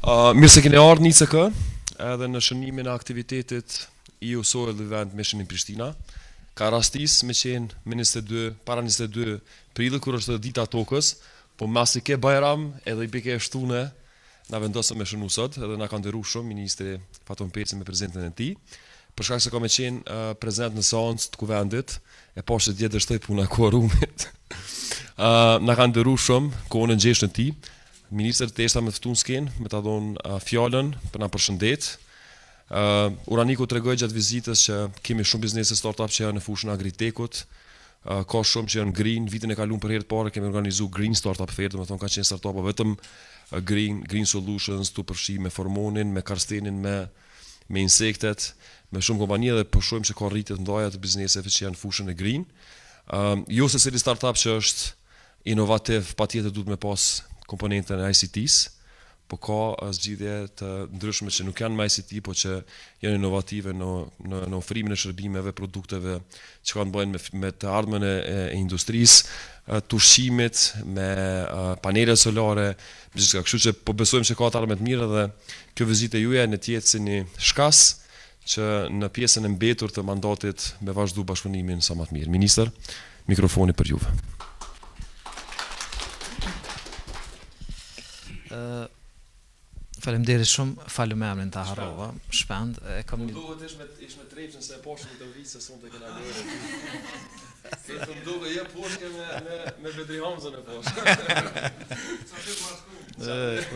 Mirë se keni ardhur një CK, edhe në shënimin e aktivitetit EU Soil Event Mission in Pristina. Ka rastis me qenë me 22, para 22 prillit, kur është dita tokës, po masi ke Bajram edhe i bike shtune, na vendosëm me shënu sot, edhe na ka nderuar shumë Ministri Faton Peci me prezentin e tij. Për shkak se ka me qenë prezent në seancë të kuvendit, e po që djetë është puna e kuorumit. Na ka nderuar shumë kohën e ngjeshën e tij. Ministër të eshta me ftun s'ken, me ta dhonë fjallën për na përshëndet. Uraniku të regoj gjatë vizitës që kemi shumë biznese startup që janë në fushën agritekut, ka shumë që janë green, vitin e kalun për herët pare kemi organizu Green Startup Fair, dhe me thonë ka qenë startup vetëm green solutions, të përshi me formonin, me karstenin, me insektet, me shumë kompanije dhe përshojmë që ka rritet ndaja të bizneseve që janë fushën e green. Jo se cili startup që është inovativ, pa tjetër duhet me pas komponentën e ICT-s, po ka zgjidhje të ndryshme që nuk janë me ICT, po që janë inovative në ofrimin e shërbimeve, produkteve që kanë bëjnë me të ardhmen e industrisë, të ushqimit, me panele solare, kështu që po besojmë që ka të ardhme të mirë dhe kjo vizitë juaj në tjetë si një shkas që në pjesën e mbetur të mandatit me vazhdu bashkëpunimin sa më të mirë. Ministër, mikrofoni për juve. Faleminderit shumë, falem me emrin ta harrova, shpend. Kam një... Duhet ish me trepsën se e poshtë të vizë se sonë të kena gërë. Se të më duke, je poshke me Bedri Hamzën e poshtë.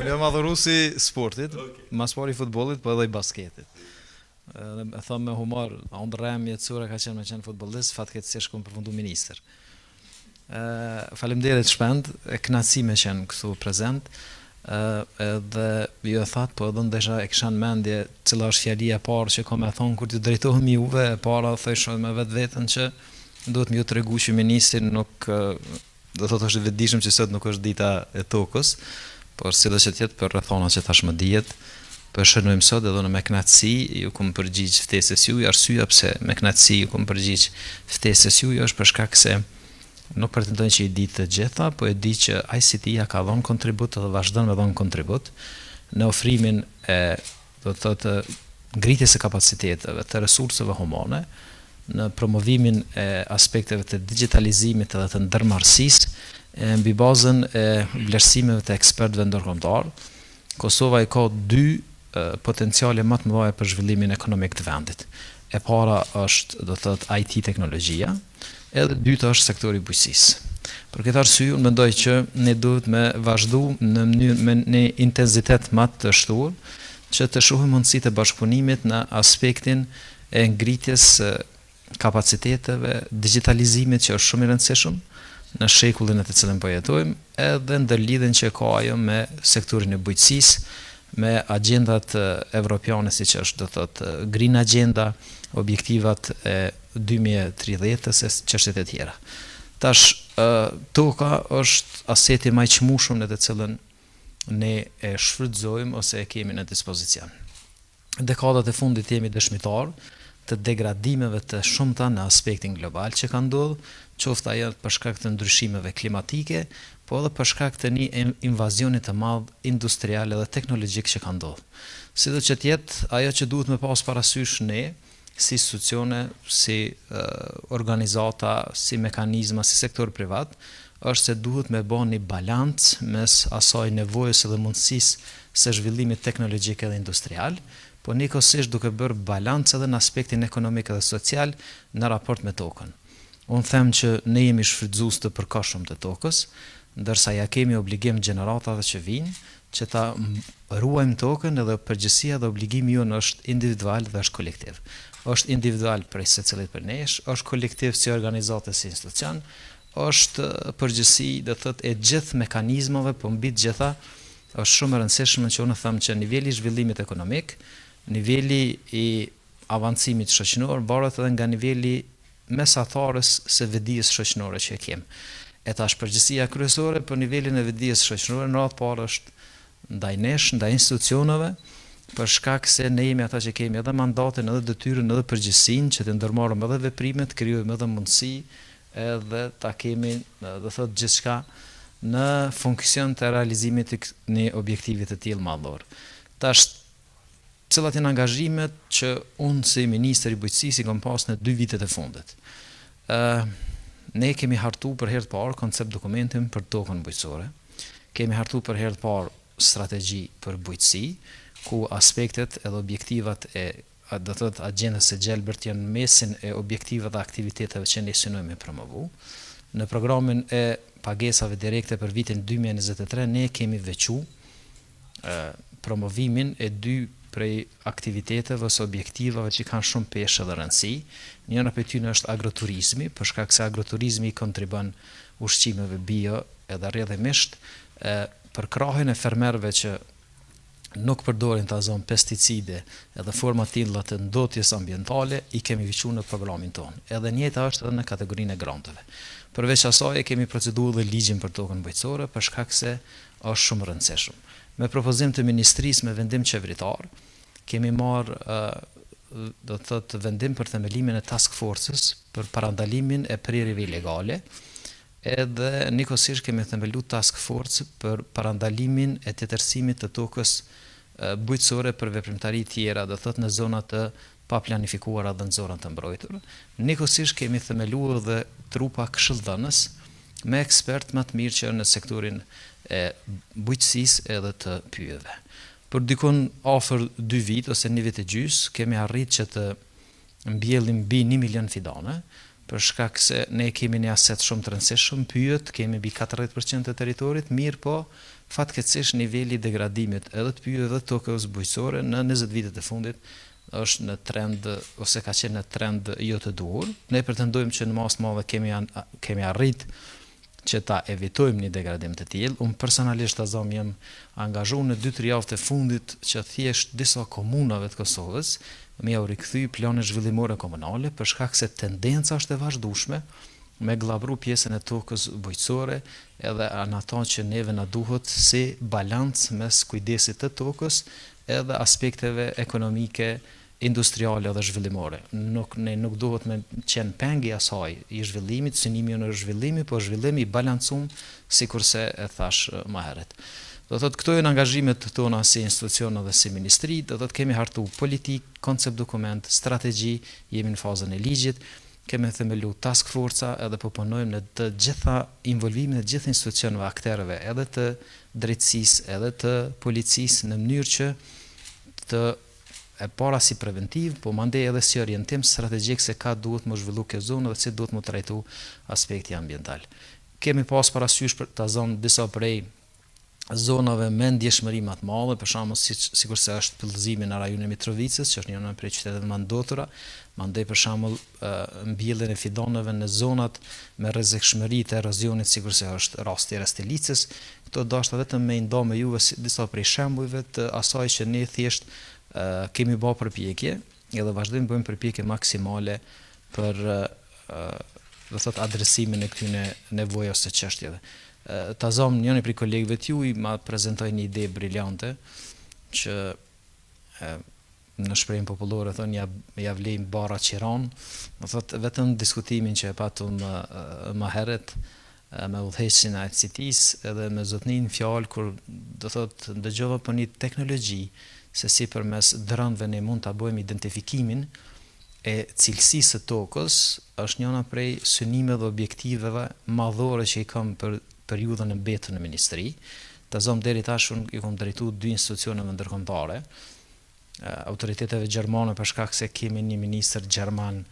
Unë jam adhurusi sportit, mas pari futbollit, po edhe i basketit. E thom me humor, unë rem jetësura ka qenë me qenë futbollist, fatkeqësisht kom përfundu minister. Faleminderit shpend, e kënaqësi me qenë këtu prezent. Edhe ju e thatë, po edhe ndesha e kisha në mendje cila është fjalia e parë që kam e thonë kur të drejtohem juve, e para thëshë me vetë vetën që duhet më ju tregu që ministrin nuk do thotë është i vetëdijshëm që sot nuk është dita e tokës, por sido që tjetë për rrethona që tashmë dihet, po shënojmë sot edhe në me kënaqësi ju kam përgjigj ftesës juaj, arsyeja pse me kënaqësi ju kam përgjigj ftesës juaj është për shkak se nuk pretendojnë që i di të gjitha, po e di që ICT-ja ka dhënë kontribut dhe vazhdon me dhënë kontribut në ofrimin e, do të thotë, ngritjes së kapaciteteve të resurseve humane, në promovimin e aspekteve të digitalizimit dhe të ndërmarrësisë mbi bazën e vlerësimeve të ekspertëve ndërkombëtar. Kosova i ka dy potenciale më të mëdha për zhvillimin ekonomik të vendit. E para është, do të thotë, IT teknologjia, edhe dyta është sektori bujqësisë. Për këtë arsye unë mendoj që ne duhet me vazhdu në intensitet më të shtuar që të shohim mundësitë e bashkëpunimit në aspektin e ngritjes kapaciteteve, digitalizimit që është shumë i rëndësishëm në shekullin e të cilin po jetojmë, edhe ndërlidhjen që ka ajo me sektorin e bujqësisë, me agendat evropiane siç është, do thotë, Green Agenda, objektivat e 2030-s e çështjet e tjera. Tash, toka është aseti më i çmueshëm në të cilën ne e shfrytëzojmë ose e kemi në dispozicion. Dekadat e fundit jemi dëshmitar të degradimeve të shumta në aspektin global që kanë ndodhur, qoftë ajo për shkak të ndryshimeve klimatike, po edhe për shkak të një invazioni të madh industrial dhe teknologjik që ka ndodhur. Sido që tjetë ajo që duhet me pas parasysh ne, si institucione, si organizata, si mekanizma, si sektor privat, është se duhet me bën një balancë mes asaj nevojës dhe mundësisë së zhvillimit teknologjik dhe industrial, po njëkohësisht duke bërë balancë edhe në aspektin ekonomik dhe social në raport me tokën. Unë them që ne jemi shfrytëzues të përkohshëm të tokës, ndërsa ja kemi obligim gjeneratave që vinë, që ta ruajmë tokën edhe përgjegjësia dhe obligimi jonë është individual dhe është kolektiv. Është individual prej secilit për nesh, është kolektiv si organizatë si institucion, është përgjegjësi, do thotë, e gjithë mekanizmave, po mbi të gjitha është shumë e rëndësishme që unë them që niveli i zhvillimit ekonomik, niveli i avancimit shoqëror varet edhe nga niveli mesatarës së vetëdijes shoqërore që e kemi. E tash përgjegjësia kryesore për nivelin e vetëdijes shoqërore në radhë parë është ndaj nesh, ndaj institucioneve, për shkak se ne jemi ata që kemi edhe mandatin, edhe detyrën, edhe përgjegjësinë që të ndërmarrim edhe veprimet, krijojmë edhe mundësi, edhe ta kemi, do thotë, gjithçka në funksion të realizimit të një objektivit të tillë madhor. Tash, cilat janë angazhimet që unë si ministër i bujqësisë i kam pas në 2 vitet e fundit. Ne kemi hartu për herë të parë koncept dokumentin për tokën bujqësore. Kemi hartu për herë të parë strategji për bujqësi, ku aspektet edhe objektivat e do të thotë agjendës së gjelbërt janë mesin e objektivave dhe aktiviteteve që ne synojmë me promovu. Në programin e pagesave direkte për vitin 2023 ne kemi veçu promovimin e 2 prej aktiviteteve ose objektivave që kanë shumë peshë dhe rëndësi. Njëra prej tyre është agroturizmi, për shkak se agroturizmi kontribon ushqimeve bio edhe rrjedhimisht për krahjen e fermerëve që nuk përdorin ta zonë pesticide edhe forma tilla të ndotjes ambientale i kemi veçuar në programin tonë. Edhe njëjta është edhe në kategorinë e granteve. Përveç asaj kemi procedurë dhe ligjin për tokën bujqësore për shkak se është shumë rëndësishëm. Me propozim të ministrisë me vendim qeveritar, kemi marrë do të thotë vendim për themelimin e task forces për parandalimin e prerjeve ilegale, edhe nikosisht kemi themelu task force për parandalimin e tetërsimit të tokës bujqësore për veprimtari tjera, do thotë në zonat të pa planifikuara dhe në zonat të mbrojtura. Nikosisht kemi themeluar dhe trupa këshilldhënës me ekspert më të mirë që në sektorin e bujqësisë edhe të pyjeve. Për dikon afër 2 vit ose 1 vit e gjys, kemi arrit që të mbjellim mbi 1 milion fidane, për shkak se ne kemi një aset shumë të rëndësishëm, pyjet kemi mbi 40% të territorit, mirë po fatkeqësisht niveli i degradimit edhe të pyjeve dhe tokës bujqësore në 20 vitet e fundit është në trend ose ka qenë në trend jo të duhur. Ne pretendojmë që në masë madhe kemi arrit që ta evitojmë një degradim të tillë. Unë personalisht jam angazhuar në 2-3 javët e fundit që thjesht disa komunave të Kosovës më u rikthy plane zhvillimore komunale për shkak se tendenca është e vazhdueshme me glabru pjesën e tokës bujqësore edhe në ato që neve na duhet si balancë mes kujdesit të tokës edhe aspekteve ekonomike, industriale dhe zhvillimore. Ne nuk duhet me qenë pengi asaj i zhvillimit, synimi në zhvillimi, po zhvillimi i balancum, sikurse e thash më herët. Do thotë këto janë angazhimet tona si institucione dhe si ministri, do thotë kemi hartu politik, koncept dokument, strategji, jemi në fazën e ligjit, kemi themelu task forca edhe po punojmë në të gjitha involvimin e të gjitha institucioneve akterëve, edhe të drejtësisë, edhe të policisë në mënyrë që të e para si preventiv, po mandej edhe si orientim strategjik se ka duhet më zhvillu kjo zonë dhe si duhet më trajtu aspekti ambiental. Kemi pas parasysh për ta zonë disa prej zonave me ndjeshmëri më të madhe, për shembull sikurse është Pëllëzimi në rajonin e Mitrovicës, që është një prej qyteteve më ndotura, mandej për shembull mbjelljen e fidaneve në zonat me rrezikshmëri të erozionit, sikurse është rasti i Restelicës. Këto dashta vetëm me nda me juve disa prej shembujve të asaj që ne thjesht kemi bërë përpjekje, edhe vazhdojmë bëjmë përpjekje maksimale për do thot adresimin e këtyre nevojave ose çështjeve. Ta zom njëri prej kolegëve të juaj ma prezantoi një ide briliante që në shprehjen popullore thonë ja vlejmë barra qiron, do thot vetëm diskutimin që e patëm më herët me udhëheqësin e ICT-s edhe me zotnin fjalë kur do thot dëgjova për një teknologji se si përmes dronëve ne mund ta bëjmë identifikimin e cilësisë së tokës, është njëna prej synimeve dhe objektiveve madhore që i kam për periudhën e mbetur në ministri. Ta zom deri tash unë i kam drejtuar 2 institucioneve ndërkombëtare, autoriteteve gjermane për shkak se kemi një ministër gjerman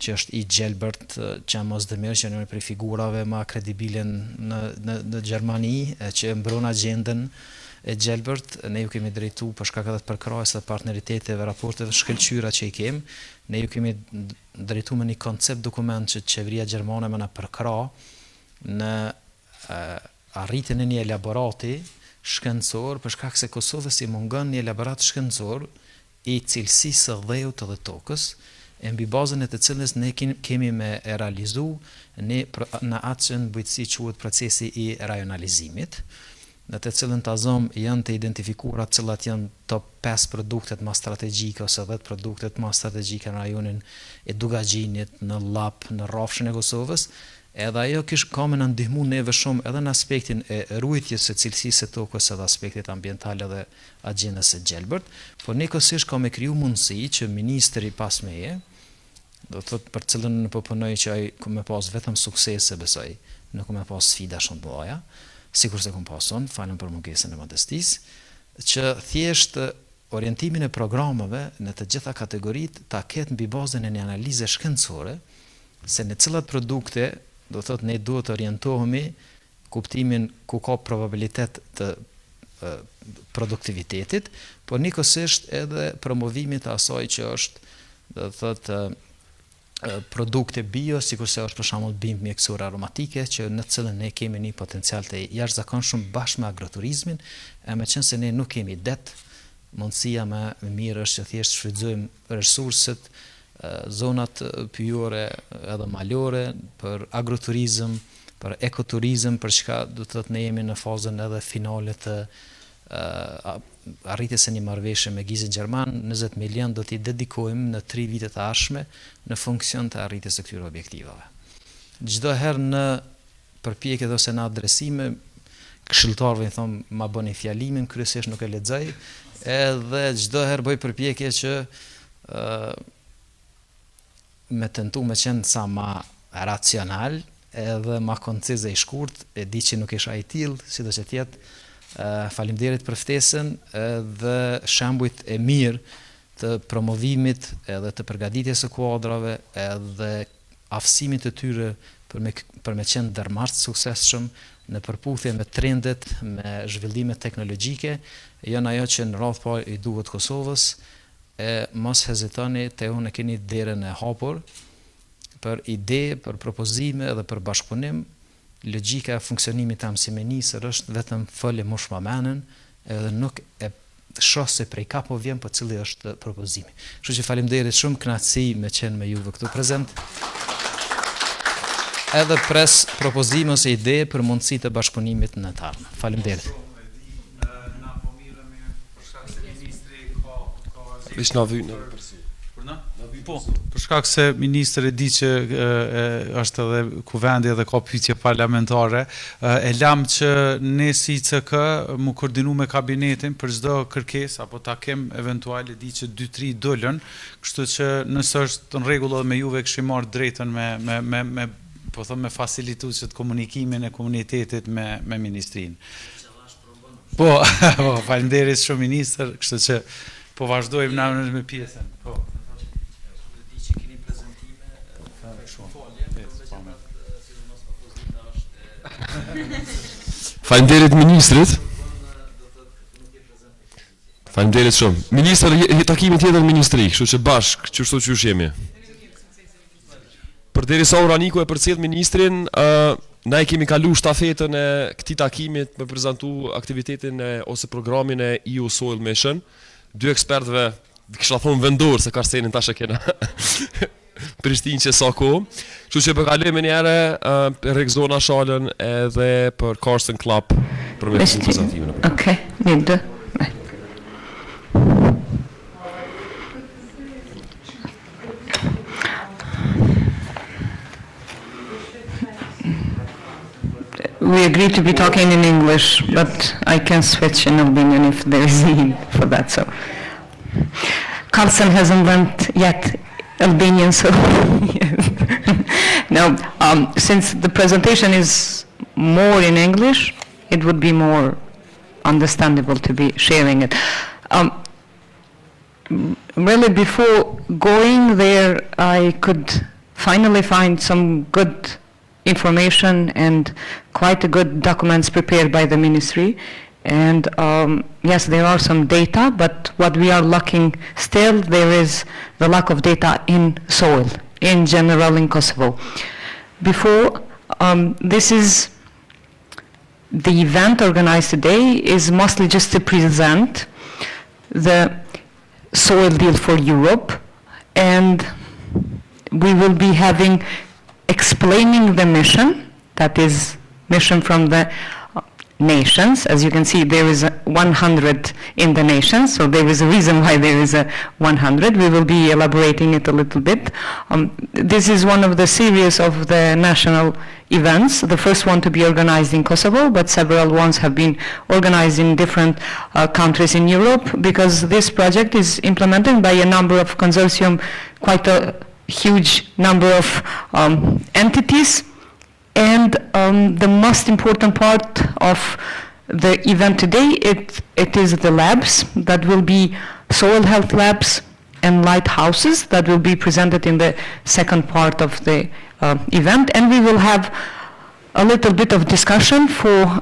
që është i gjelbërt, që mosdëmir që një prej figurave më kredibile në Gjermani, që mbron agjendën e gjelbërt. Ne ju kemi drejtu për shkak edhe të përkrahjes së partneriteteve, raporteve shkëlqyra që i kemi. Ne ju kemi drejtu me një koncept dokument që qeveria gjermane më na përkrah në arritjen e një elaborati shkencor, për shkak se Kosovës i mungon një elaborat shkencor i cilësisë së dheut dhe tokës, e mbi bazën e të cilës ne kemi me e realizu në atë që në bujqësi quhet procesi i rajonalizimit, në të cilën ta zom janë të identifikuara cilat janë top 5 produktet më strategjike ose 10 produktet më strategjike në rajonin e Dugagjinit, në Lap, në rrafshën e Kosovës, Edhe ajo ka me na ndihmu neve shumë edhe në aspektin e ruajtjes së cilësisë së tokës edhe aspektit ambiental edhe agjendës së gjelbërt, por njëkohësisht ka me kriju mundësi që ministri pas meje, do thot për cilën në përpunoj që ai ku me pas vetëm suksese besoj, nuk ku me pas sfida shumë të mëdha, sikur se kum pason, falem për mungesën e modestisë, që thjesht orientimin e programeve në të gjitha kategoritë ta ketë mbi bazën e një analize shkencore se në cilat produkte do thot ne duhet të orientohemi kuptimin ku ka probabilitet të produktivitetit, por njëkohësisht edhe promovimit të asaj që është do thot produkte bio, sikurse është për shembull bimb mjekësore aromatike, që në të cilën ne kemi një potencial të jashtëzakonshëm bashkë me agroturizmin, e me qenë se ne nuk kemi det, mundësia më e mirë është që thjesht shfrytëzojmë resurset, zonat pyjore edhe malore për agroturizëm, për ekoturizëm, për çka do të thotë ne jemi në fazën edhe finale të arritjes së një marrëveshje me gizin gjerman, 20 milion do t'i dedikojmë në 3 vitet e ardhshme në funksion të arritjes së këtyre objektivave. Çdo herë në përpjekje ose në adresime, këshilltarëve i them ma bëni fjalimin, kryesisht nuk e lexoj, edhe çdo herë bëj përpjekje që me tentu me qenë sa ma racional edhe ma koncize i shkurt, e di që nuk isha i tillë, sido që tjetë, faleminderit për ftesën dhe shembujt e mirë të promovimit edhe të përgatitjes së kuadrave edhe aftësimit të tyre për me qenë dërmarrës suksesshëm në përputhje me trendet, me zhvillimet teknologjike, janë ajo që në radhë parë i duhet Kosovës, e mos hezitoni të unë e keni derën e hapur për ide, për propozime dhe për bashkëpunim. Logjika e funksionimit të amësimenisër është vetëm folje mosh ma menën, edhe nuk e shoh se prej ka po vjen, po cili është propozimi. Kështu që faleminderit shumë, kënaqësi me qenë me juve këtu prezent. Edhe pres propozime ose ide për mundësi të bashkëpunimit në të ardhmen. Faleminderit. Po, për shkak se ministri di që është edhe kuvendi dhe ka pyetje parlamentare, e lam që ne si CK mu koordinu me kabinetin për çdo kërkesë apo takim eventuale, di që 2-3 dolën, kështu që nëse është në rregull edhe me juve kishim marrë drejtën me po them me facilituesit komunikimin e komunitetit me ministrinë. Po, faleminderit shumë ministër, kështu që po vazhdojmë na me pjesën. Po. Faleminderit ministrit. Faleminderit shumë. Ministri, takimi tjetër ministri, kështu që bashk, kështu që jemi. Përderisa Uraniku e përcjell ministrin, na e kemi kalu shtafetën e këtij takimit me prezantu aktivitetin ose programin e EU Soil Mission. 2 ekspertëve, kisha thonë vendor se Karsenin tash e kena. Prishtinë që sa kohë. Kështu që përkalojmë një herë Rekzona Shalën edhe për Carson Club për me prezantimin. Okay, mirë. We agreed to be talking in English, but I can switch in Albanian if there is need for that. So, Carlsen hasn't learned yet Albanian, so no. Since the presentation is more in English, it would be more understandable to be sharing it. Really, before going there, I could finally find some good information and quite a good documents prepared by the ministry. And yes, there are some data, but what we are lacking still, there is the lack of data in soil, in general in Kosovo. Before, this is the event organized today is mostly just to present the soil deal for Europe, and we will be having explaining the mission, that is mission from the nations. As you can see, there is a 100 in the nations, so there is a reason why there is a 100. We will be elaborating it a little bit. This is one of the series of the national events, the first one to be organized in Kosovo, but several ones have been organized in different countries in Europe, because this project is implemented by a number of consortium, quite a huge number of entities. And the most important part of the event today, it is the labs that will be soil health labs and lighthouses that will be presented in the second part of the event. And we will have a little bit of discussion for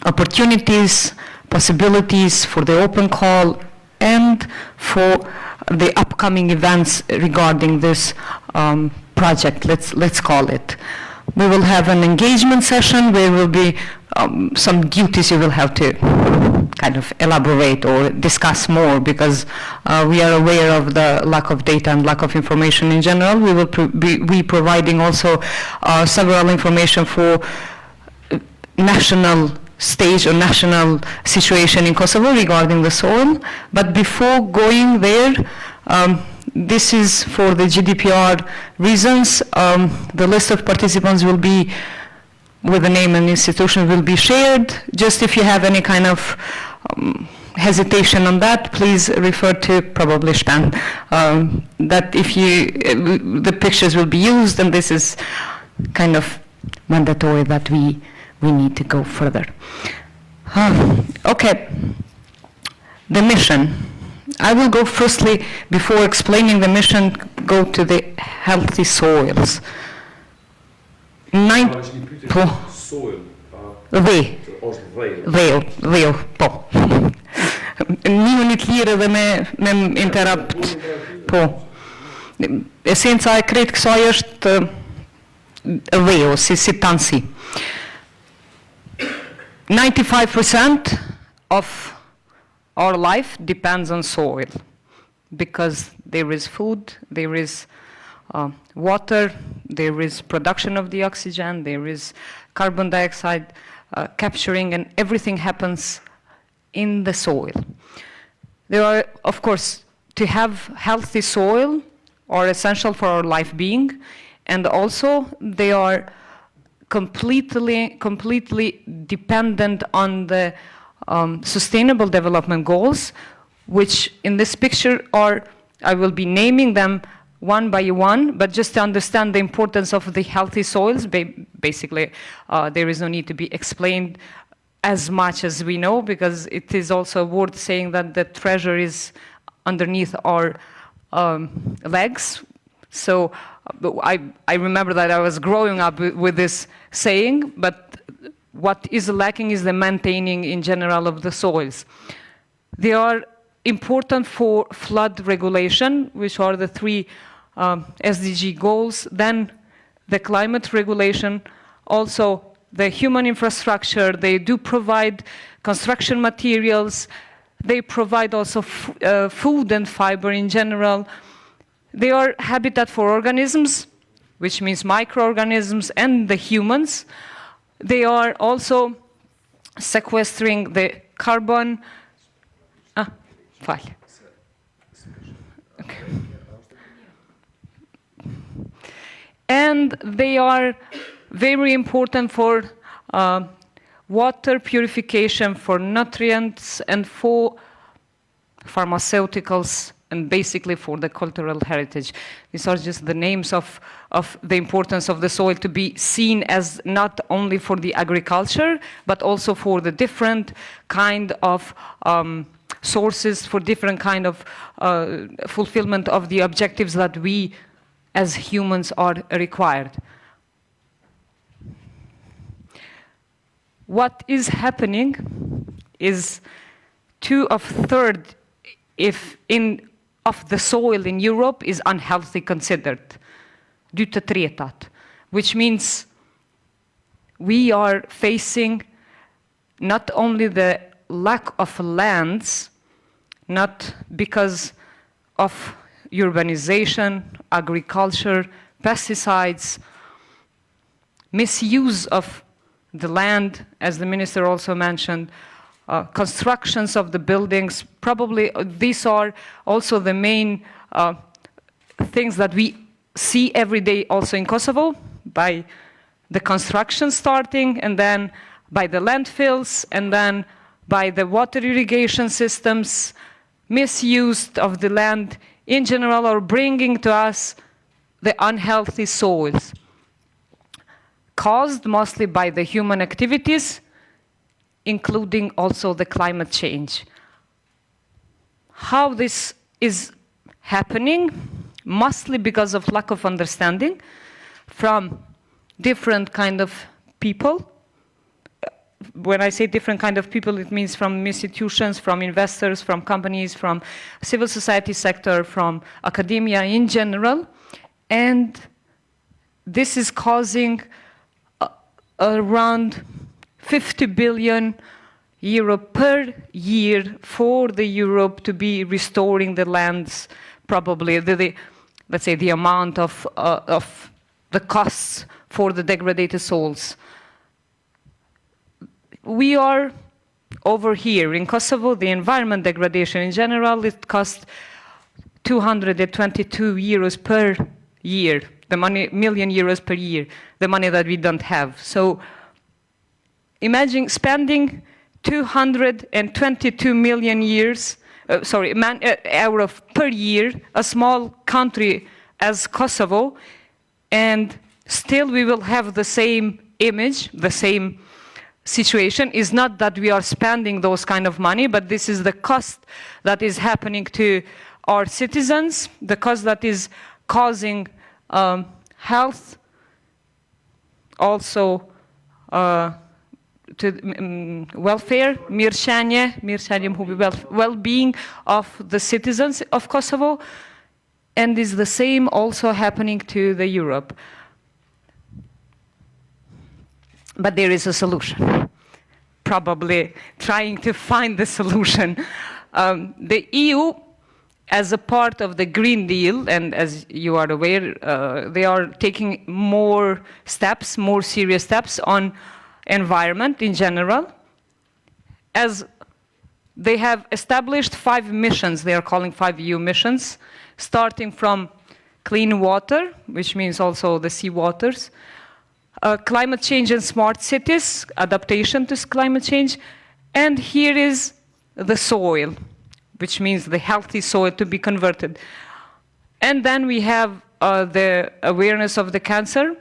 opportunities, possibilities for the open call, and for the upcoming events regarding this project, let's call it. We will have an engagement session where will be some duties you will have to kind of elaborate or discuss more, because we are aware of the lack of data and lack of information in general. We will be providing also several information for national stage or national situation in Kosovo regarding the soil. But before going there, this is for the GDPR reasons. The list of participants will be, with the name and institution, will be shared. Just if you have any kind of hesitation on that, please refer to probably Stan. That if the pictures will be used, and this is kind of mandatory that we need to go further. Okay, the mission. I will go firstly, before explaining the mission, go to the healthy soils. Soil. Dheu, po. Një minut lirë dhe me interrupt. Po. Esenca e krejt kësaj është dheu, si tansi. 95% of our life depends on soil, because there is food, there is water, there is production of the oxygen, there is carbon dioxide capturing, and everything happens in the soil. There are, of course, to have healthy soil are essential for our life being, and also they are completely dependent on the Sustainable Development Goals, which in this picture are, I will be naming them one by one, but just to understand the importance of the healthy soils, basically there is no need to be explained as much as we know, because it is also worth saying that the treasure is underneath our legs. So I remember that I was growing up with this saying, but what is lacking is the maintaining in general of the soils. They are important for flood regulation, which are the 3 SDG goals, then the climate regulation, also the human infrastructure. They do provide construction materials, they provide also food and fiber in general. They are habitat for organisms, which means microorganisms and the humans. They are also sequestering the carbon. Okay. And they are very important for water purification, for nutrients, and for pharmaceuticals, and basically for the cultural heritage. These are just the names of the importance of the soil to be seen as not only for the agriculture, but also for the different kind of sources, for different kind of fulfillment of the objectives that we as humans are required. What is happening is 2/3 of the soil in Europe is unhealthy considered, due to tretat, which means we are facing not only the lack of lands, not because of urbanization, agriculture, pesticides, misuse of the land, as the minister also mentioned, constructions of the buildings. Probably these are also the main things that we see every day also in Kosovo, by the construction starting, and then by the landfills, and then by the water irrigation systems, misuse of the land in general, or bringing to us the unhealthy soils, caused mostly by the human activities, including also the climate change. How this is happening, mostly because of lack of understanding from different kind of people. When I say different kind of people, it means from institutions, from investors, from companies, from civil society sector, from academia in general. And this is causing around 50 billion euro per year for the Europe to be restoring the lands, probably let's say the amount of the costs for the degraded soils. We are over here in Kosovo, the environment degradation in general, it costs 222 euros per year, the money, million euros per year, the money that we don't have. So imagine spending 222 million euro per year, a small country as Kosovo, and still we will have the same image, the same situation. Is not that we are spending those kind of money, but this is the cost that is happening to our citizens, the cost that is causing health, also to welfare, well-being of the citizens of Kosovo, and is the same also happening to the Europe. But there is a solution, probably trying to find the solution. The EU, as a part of the Green Deal, and as you are aware, they are taking more steps, more serious steps on environment in general, as they have established 5 missions, they are calling 5 EU missions, starting from clean water, which means also the sea waters, climate change and smart cities, adaptation to climate change, and here is the soil, which means the healthy soil to be converted. And then we have the awareness of the cancer,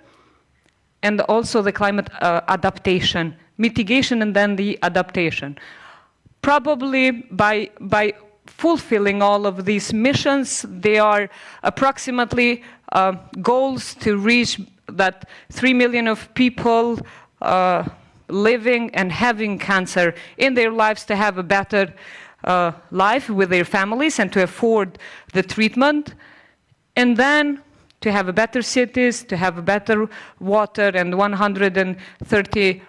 and also the climate adaptation, mitigation, and then the adaptation. Probably by fulfilling all of these missions, there are approximately goals to reach that 3 million of people living and having cancer in their lives, to have a better life with their families and to afford the treatment, and then to have a better cities, to have a better water, and 130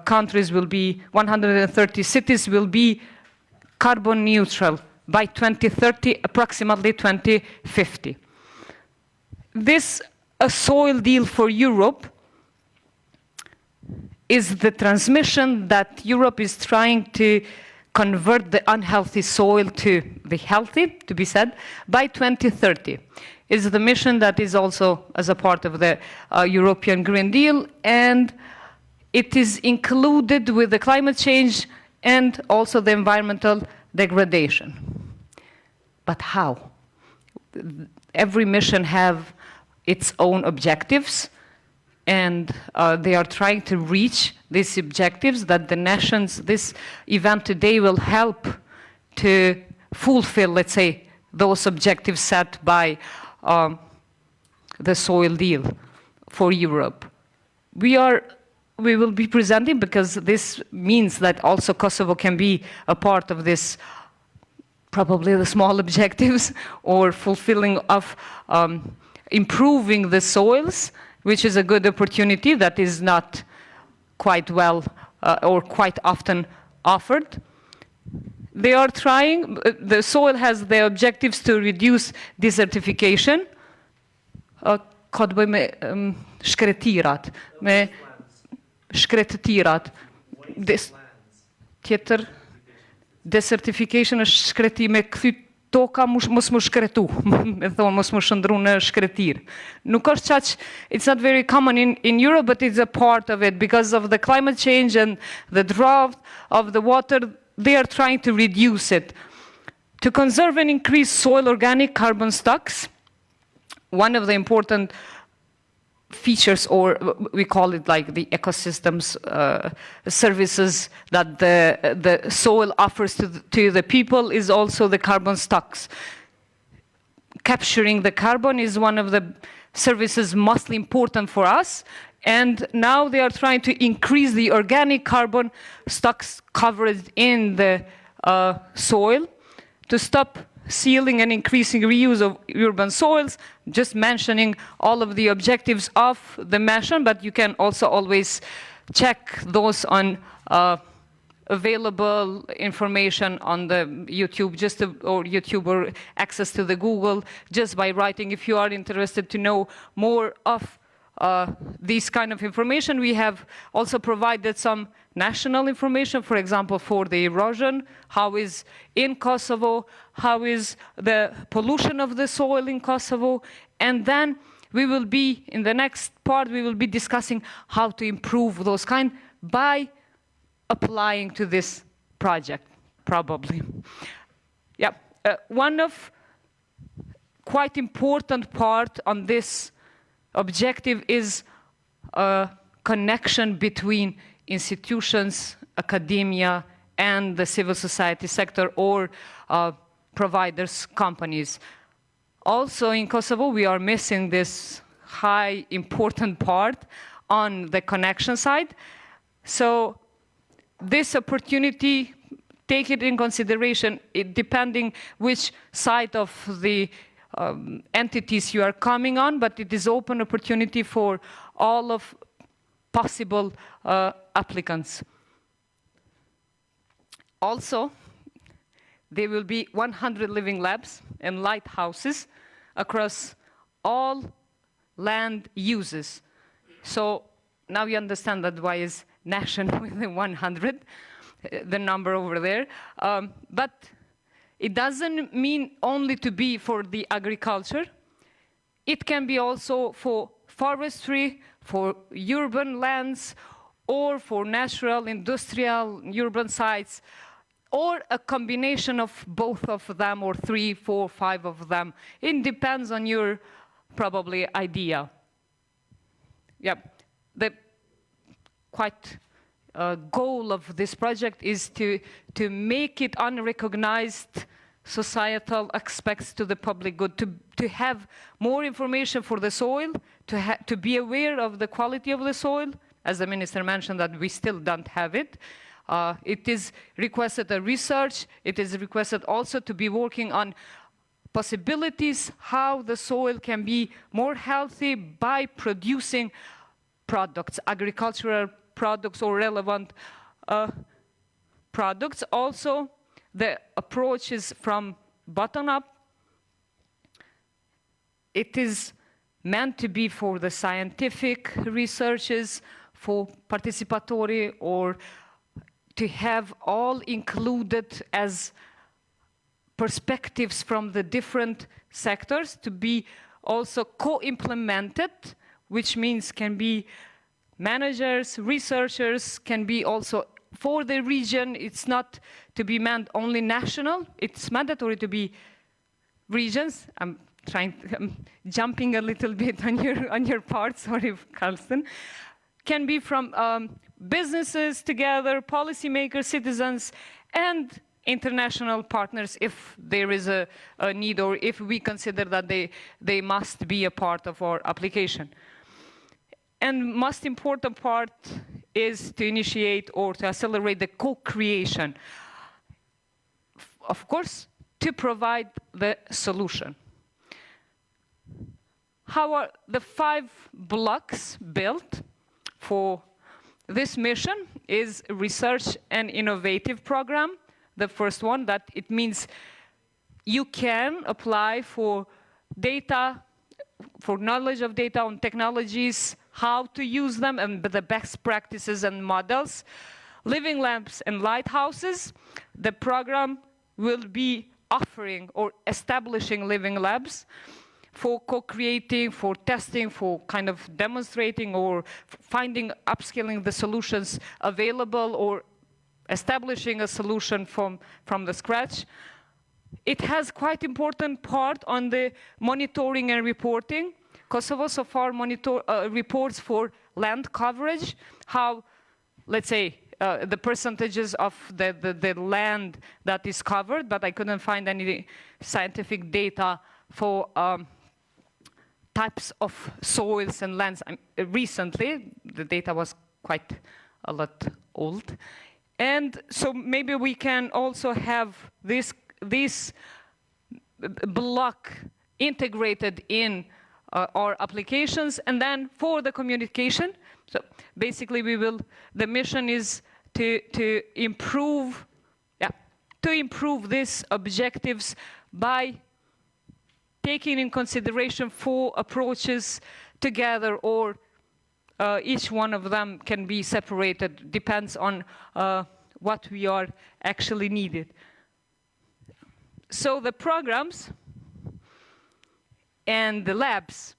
countries will be, 130 cities will be carbon neutral by 2030, approximately 2050. This a soil deal for Europe is the transmission that Europe is trying to convert the unhealthy soil to the healthy, to be said, by 2030. It's the mission that is also as a part of the European Green Deal, and it is included with the climate change and also the environmental degradation. But how? Every mission have its own objectives, and they are trying to reach these objectives that the nations, this event today will help to fulfill, let's say, those objectives set by the soil deal for Europe. We will be presenting, because this means that also Kosovo can be a part of this, probably the small objectives, or fulfilling of improving the soils, which is a good opportunity that is not quite well or quite often offered. They are trying, the soil has the objectives to reduce desertification, shkretëtirat. Tjetër, desertification është shkretime, këthy toka mos më shkretu, me thonë mos më shëndru në shkretir. Nuk është qaq, it's not very common in Europe, but it's a part of it, because of the climate change and the drought of the water, they are trying to reduce it. To conserve and increase soil organic carbon stocks, one of the important features, or we call it like the ecosystems services that the soil offers to the people, is also the carbon stocks. Capturing the carbon is one of the services mostly important for us, and now they are trying to increase the organic carbon stocks coverage in the soil to stop sealing and increasing reuse of urban soils, just mentioning all of the objectives of the mission, but you can also always check those on available information on the YouTube, or YouTube, or access to the Google, just by writing. If you are interested to know more of this kind of information, we have also provided some national information, for example, for the erosion, how is in Kosovo, how is the pollution of the soil in Kosovo, and then we will be, in the next part, we will be discussing how to improve those kind by applying to this project, probably. Yeah, one of quite important part on this objective is a connection between institutions, academia, and the civil society sector, or providers, companies. Also in Kosovo, we are missing this high important part on the connection side. So this opportunity, take it in consideration, depending which side of the entities you are coming on, but it is open opportunity for all of possible applicants. Also, there will be 100 living labs and lighthouses across all land uses. So now you understand that why is nation with the 100, the number over there. But it doesn't mean only to be for the agriculture. It can be also for forestry, for urban lands, or for natural, industrial, urban sites, or a combination of both of them, or 3, 4, 5 of them. It depends on your, probably, idea. Yeah, the quite goal of this project is to make it unrecognized societal aspects to the public good, to have more information for the soil, to be aware of the quality of the soil, as the minister mentioned that we still don't have it. It is requested a research, it is requested also to be working on possibilities how the soil can be more healthy by producing products, agricultural products or relevant products. Also, the approach is from bottom up. It is meant to be for the scientific researches, for participatory, or to have all included as perspectives from the different sectors, to be also co-implemented, which means can be managers, researchers, can be also for the region. It's not to be meant only national, it's mandatory to be regions. I'm jumping a little bit on your part, sorry, Carlson. Can be from businesses together, policymakers, citizens, and international partners if there is a need, or if we consider that they must be a part of our application. And most important part is to initiate or to accelerate the co-creation. Of course, to provide the solution. How are the 5 blocks built for this mission is research and innovative program. The first one, that it means you can apply for data, for knowledge of data on technologies how to use them and the best practices and models. Living labs and lighthouses, the program will be offering or establishing living labs for co-creating, for testing, for kind of demonstrating or finding, upscaling the solutions available or establishing a solution from the scratch. It has quite important part on the monitoring and reporting. Kosovo so far reports for land coverage, how, let's say, the percentages of the land that is covered, but I couldn't find any scientific data for types of soils and lands. Recently, the data was quite a lot old. And so maybe we can also have this block integrated in our applications, and then for the communication. So basically the mission is to improve these objectives by taking in consideration 4 approaches together, or each one of them can be separated, depends on what we are actually needed. So the programs and the labs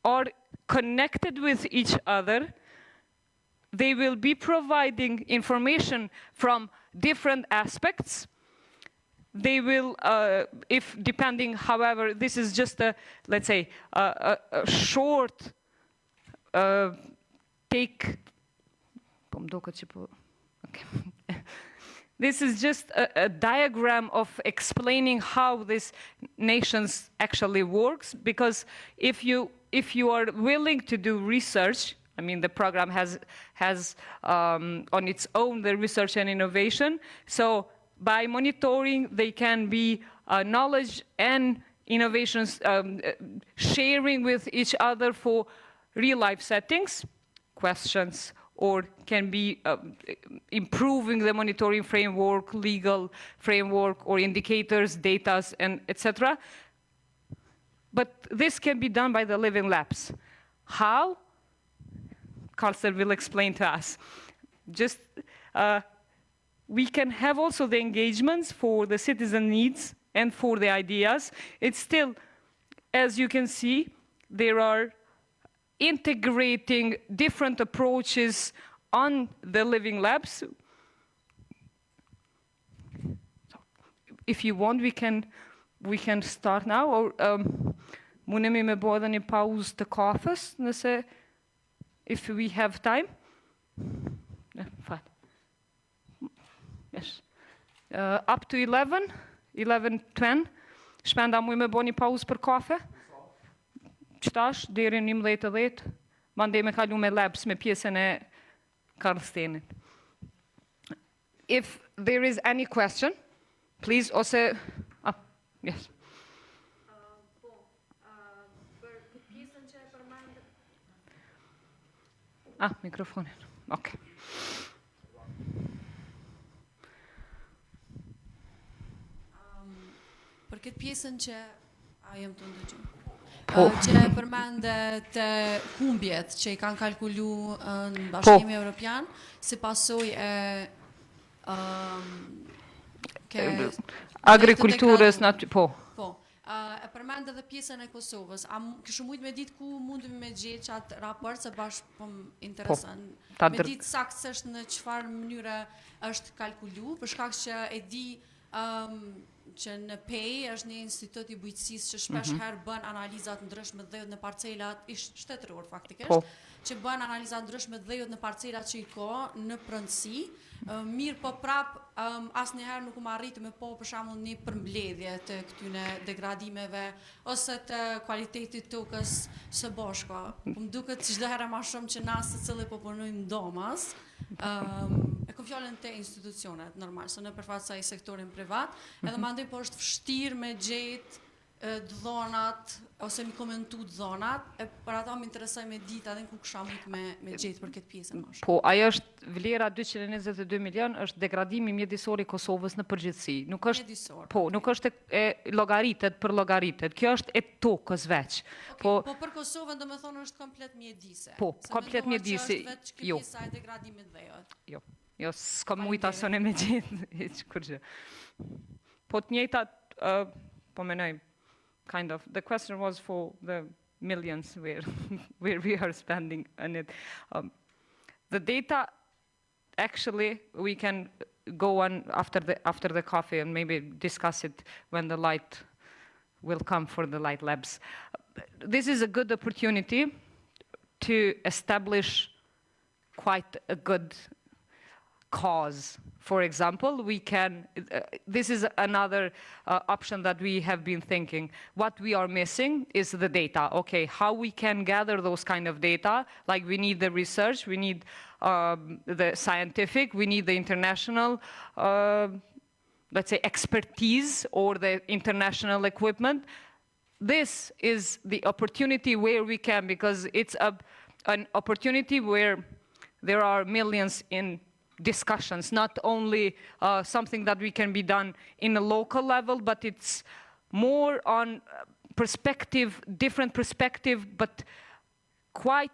are connected with each other. They will be providing information from different aspects. They will, if depending, however, this is just a, let's say, a short take. Okay. This is just a diagram of explaining how this nations actually works, because if you are willing to do research, I mean, the program has on its own the research and innovation. So by monitoring, they can be knowledge and innovations sharing with each other for real-life settings, questions, or can be improving the monitoring framework, legal framework, or indicators, data, and etc. But this can be done by the living labs. How? Carlsen will explain to us. Just we can have also the engagements for the citizen needs and for the ideas. It's still, as you can see, there are integrating different approaches on the living labs. So, if you want, we can start now. Or munemi me bëjë një pauzë të kafës, nëse if we have time. Fine. Yes. Up to 11:10. Shpenda muj me bëjë një pauzë për kafe. Qtash, deri në 11:10, mandej me kalu me labs, me pjesën e Karlstenit. If there is any question, please, ose... yes. Për pjesën që e përmendë... Mikrofonin. Okay. Për këtë pjesën që... jem të ndëgjum. Që e përmende të humbjet që i kanë kalkulu në Bashkimi Evropian si pasoj e agrikulturës, po. E përmende dhe pjesën e Kosovës. A kështu mujtë me ditë ku mundëm me gjetë që atë raport, se bashkë po më interesën. Me ditë saktësisht në çfarë mënyre është kalkulu, për shkak që e di që në PEI është një institut i bujqësisë që shpesh herë bën analizat ndryshme dhejot në parcelat, ishtë shtetëror faktikisht, që bën analizat ndryshme dhejot në parcelat që i ka në prëndësi, mirë po prap asnjëherë nuk më arritë me po për shembull një përmbledhje të këtyne degradimeve ose të kualitetit tokës së bashku. Po më duket çdo herë më shumë që na secili po punojmë domas, e kom fjallën të institucionet, normal, së në përfaqësaj sektorin privat, edhe mandej po është vështirë me gjetë dhonat ose mi komentu dhonat, për ata më interesoj me ditë edhe ku kisha mujt me gjetë për këtë pjesën më shumë. Po, ajo është vlera 222 milion, është degradimi mjedisor i Kosovës në përgjithësi. Nuk është Mjedisor. po, nuk është e llogaritet për llogaritet. Kjo është e tokës veç. Po për Kosovën do me thonë është komplet mjedise. Po, Se komplet mendova që mjedisi, është veç jo. pjesa e degradimit dhe jo. Jo, s'kam mujt asone me gjetë, hiç kurrë. Po të njëjtat, po menoj, kind of. The question was for the millions where we are spending on it. The data, actually, we can go on after the coffee and maybe discuss it when the light will come for the light labs. This is a good opportunity to establish quite a good cause. For example, we can, this is another option that we have been thinking. What we are missing is the data. Okay, how we can gather those kind of data, like we need the research, we need the scientific, we need the international, let's say, expertise or the international equipment. This is the opportunity where we can, because it's an opportunity where there are millions in discussions, not only something that we can be done in a local level, but it's more on perspective, different perspective, but quite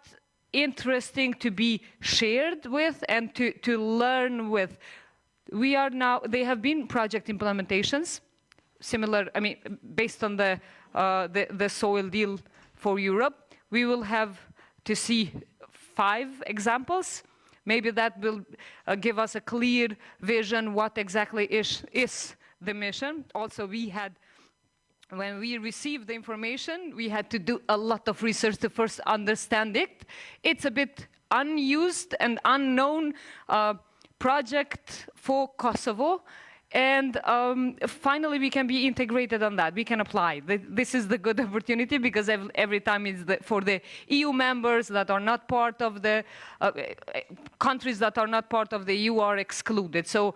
interesting to be shared with and to learn with. We are now, they have been project implementations, similar, I mean, based on the soil deal for Europe. We will have to see 5 examples. Maybe that will give us a clear vision what exactly is the mission. Also, we had, when we received the information, we had to do a lot of research to first understand it. It's a bit unused and unknown project for Kosovo. And finally, we can be integrated on that. We can apply. This is the good opportunity, because every time it's for the EU members that are not part of the countries that are not part of the EU are excluded. So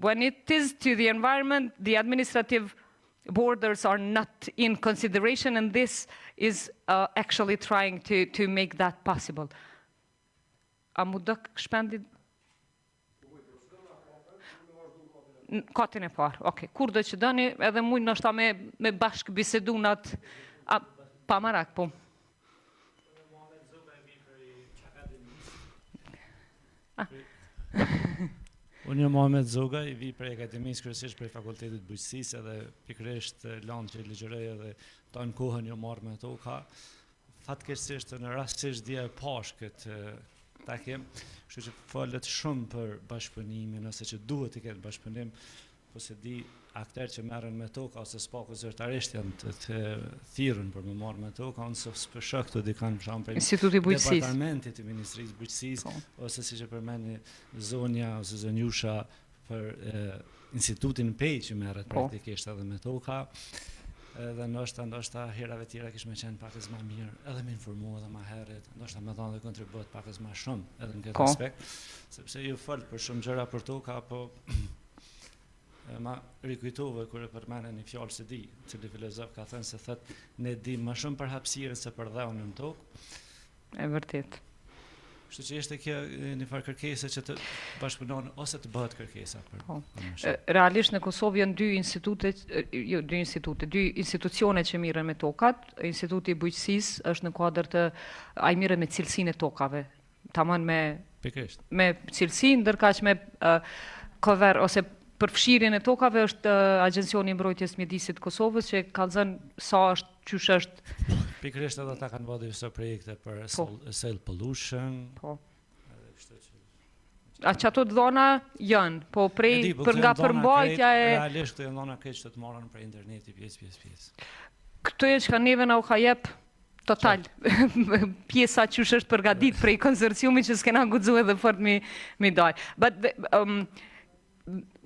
when it is to the environment, the administrative borders are not in consideration, and this is actually trying to make that possible. Katin e parë, okay. Kur do që dëni, edhe mujnë nështë ta me bashkë bisedu në atë, pa marak, po. Unë jam Mohamed Zoga, I vi prej akademisë kryesisht prej Fakultetit Bujqësisë, edhe pikërisht lanë që ligjëreja dhe ta në kohën jo marrë me toka. Fatkeqësisht në rastisht dje e pash këtë takim, kështu që falet shumë për bashkëpunimin, ose që duhet të ketë bashkëpunim, po se di akterë që merren me toka ose spaku zyrtarisht janë të thirrën për me marrë me toka, ose s'pëshë këto dikan për shembull Instituti Bujqësisë, Departamentit të Ministrisë Bujqësisë, ose siç e përmeni zonja ose zonjusha për institutin PEI që merret praktikisht edhe me toka. Dhe ndoshta herave tjera kish me qenë pakës më mirë, edhe me informu edhe më herët, ndoshta me dhanë dhe kontribut pakës më shumë edhe në këtë aspekt, sepse ju folë për shumë gjëra për toka, po ma rikujtove kur e përmene një fjallë se di, cili filozof ka thënë se thëtë ne di më shumë për hapësirën se për dhënën në tokë. E vërtet. Kështu që ishte kjo një farë kërkesa që të bashkëpunon ose të bëhet kërkesa për. Realisht në Kosovë janë dy institucione që mirën me tokat. Instituti I Bujqësisë është në kuadër të ai mirën me cilësinë e tokave. Tamam me cilësinë, ndërkaq me cover ose përfshirjen e tokave është Agjencioni I Mbrojtjes Mjedisit Kosovës, që ka thënë sa është qysh është. Pikërisht edhe ata kanë bërë disa projekte për soil pollution. Po. A që ato dhona janë, po prej për nga përmbajtja e... Realisht këto janë dhona krejt që të marrën për interneti pjesë. Këto e që ka neve na u ka jep total. Pjesa qysh është përgadit prej konsorciumi që s'kena guxu edhe fort mi dal.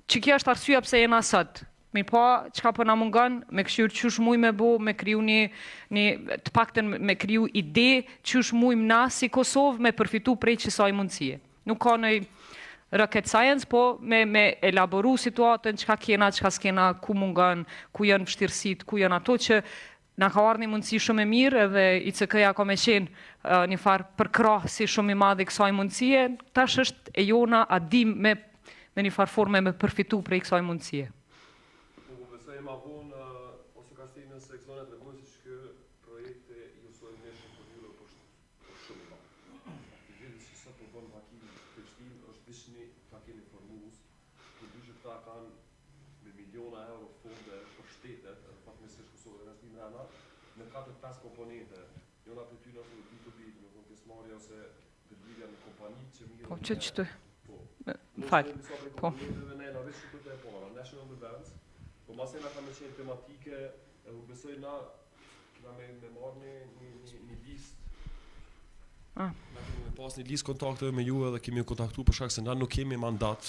Që kjo është arsyeja pse jena sot. Mi pa, qka për na mungon, me këshyrë qysh muj me bo, me kriju të pakten me kriju ide, qysh muj na si Kosovë me përfitu prej qësaj mundësie. Nuk ka nëj rocket science, po me elaboru situatën, çka kena, çka s'kena, ku mungon, ku janë vështirësitë, ku janë ato që na ka ardhur një mundësi shumë e mirë edhe ICK-ja ka me qenë një farë përkrahësi shumë i madh i kësaj mundësie. Tash është e jona a dim me një farë forme me përfitu prej kësaj mundësie. Po besoj ma vonë ose ka shtinë se kësone të regojnë se që projekte i usojnë neshën për njëre për shumë i madh. I gjithë që sa të bënë vaki Prishtinë është dishni ka keni formus, të dyshë këta kanë me miliona euro fonde për shtetet, fatmirësisht Kosovë dhe Pristina rana, në 4-5 komponente. Jona për ty nëse B2B, në thonë pjesëmarrja ose dërhyrja në kompani që mirë. Po ç'të? Po. Fal. Po. Ne na vesh këtë e para, national events. Po masë na kanë qenë tematike, u besoj na me marrë një listë. Na kemi pas një listë kontakteve me ju edhe kemi kontaktuar për shkak se na nuk kemi mandat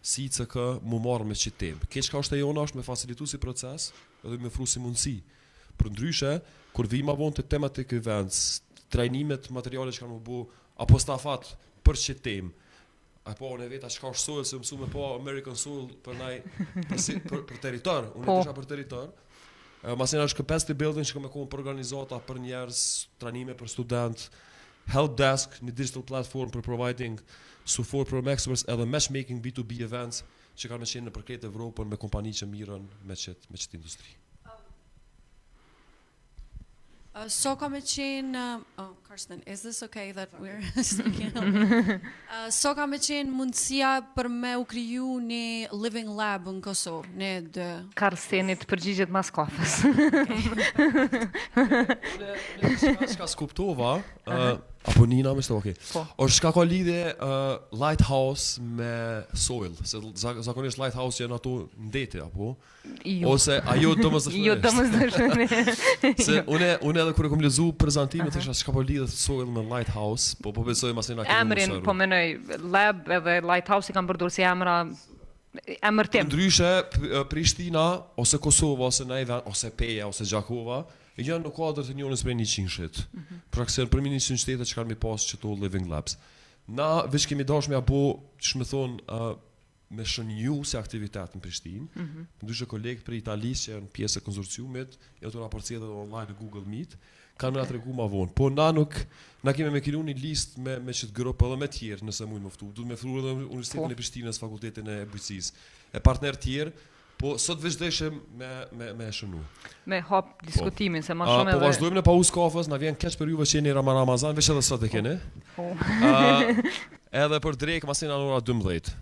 si CK mu marrë me qëtë temë. Ke çka është e jona është me facilitu si proces edhe me fru si mundësi. Për ndryshe, kur vima vonë të thematic events, trajnimet, materiale që kanë më bu, apo stafat për qëtë temë, apo në veta çka është soil, se mësu me po American soil për naj për territor, unë e tisha për territor. Masina është capacity building që me konë për organizata, për njerës, trajnime për student, help desk, një digital platform për providing support për experts edhe matchmaking B2B events që kanë me qenë në përket Evropën me kompani që mirën me qëtë industri. So ka me qenë, Karsten, is this okay that we're speaking? So ka me qenë mundësia për me u kriju një living lab në Kosovë, në dë... Karstenit përgjigjet mas kafës. Unë shka skuptova, apo Nina me shto, okej. Është shka ka lidhe lighthouse me soil, se zakonisht lighthouse janë ato ndete, apo? Ose ajo dëmëzdëshmërisht. Jo dëmëzdëshmërisht. Se unë edhe kërë kom lezu prezentimet, isha shka po lidhe soil me lighthouse, po besoj masina këtë Emrin, po menoj, lab edhe lighthouse i kam përdurë si emër tim. Ndryshe, Pristina, ose Kosovo, ose Najvan, ose Peja, ose Gjakova, janë në kuadrë të njënës prej 100 Pra këse në përmi 100 shtetet që kanë mi pas që to living labs. Na veç kemi dash me abo, që me thonë, me shënju se aktivitet në Prishtinë. Ndryshe kolegët për Italis që janë pjesë e konsorciumit, janë të raportet edhe online në Google Meet, kanë me nga të regu ma vonë. Po na nuk, na kemi me kinu një list me qëtë grupë edhe me tjerë nëse mujnë mëftu. Du me fru edhe Universitetin e Prishtinës, Fakultetin e Bujqësisë. E partner tjerë, po sot veç dëshem me shënu. Me hap diskutimin, se ma shumë edhe... Po vazhdojmë në pauzë kafës, na vjen keq për juve që jeni Ramazan, veç edhe sot e keni. Edhe për drejkë masin në ora 12.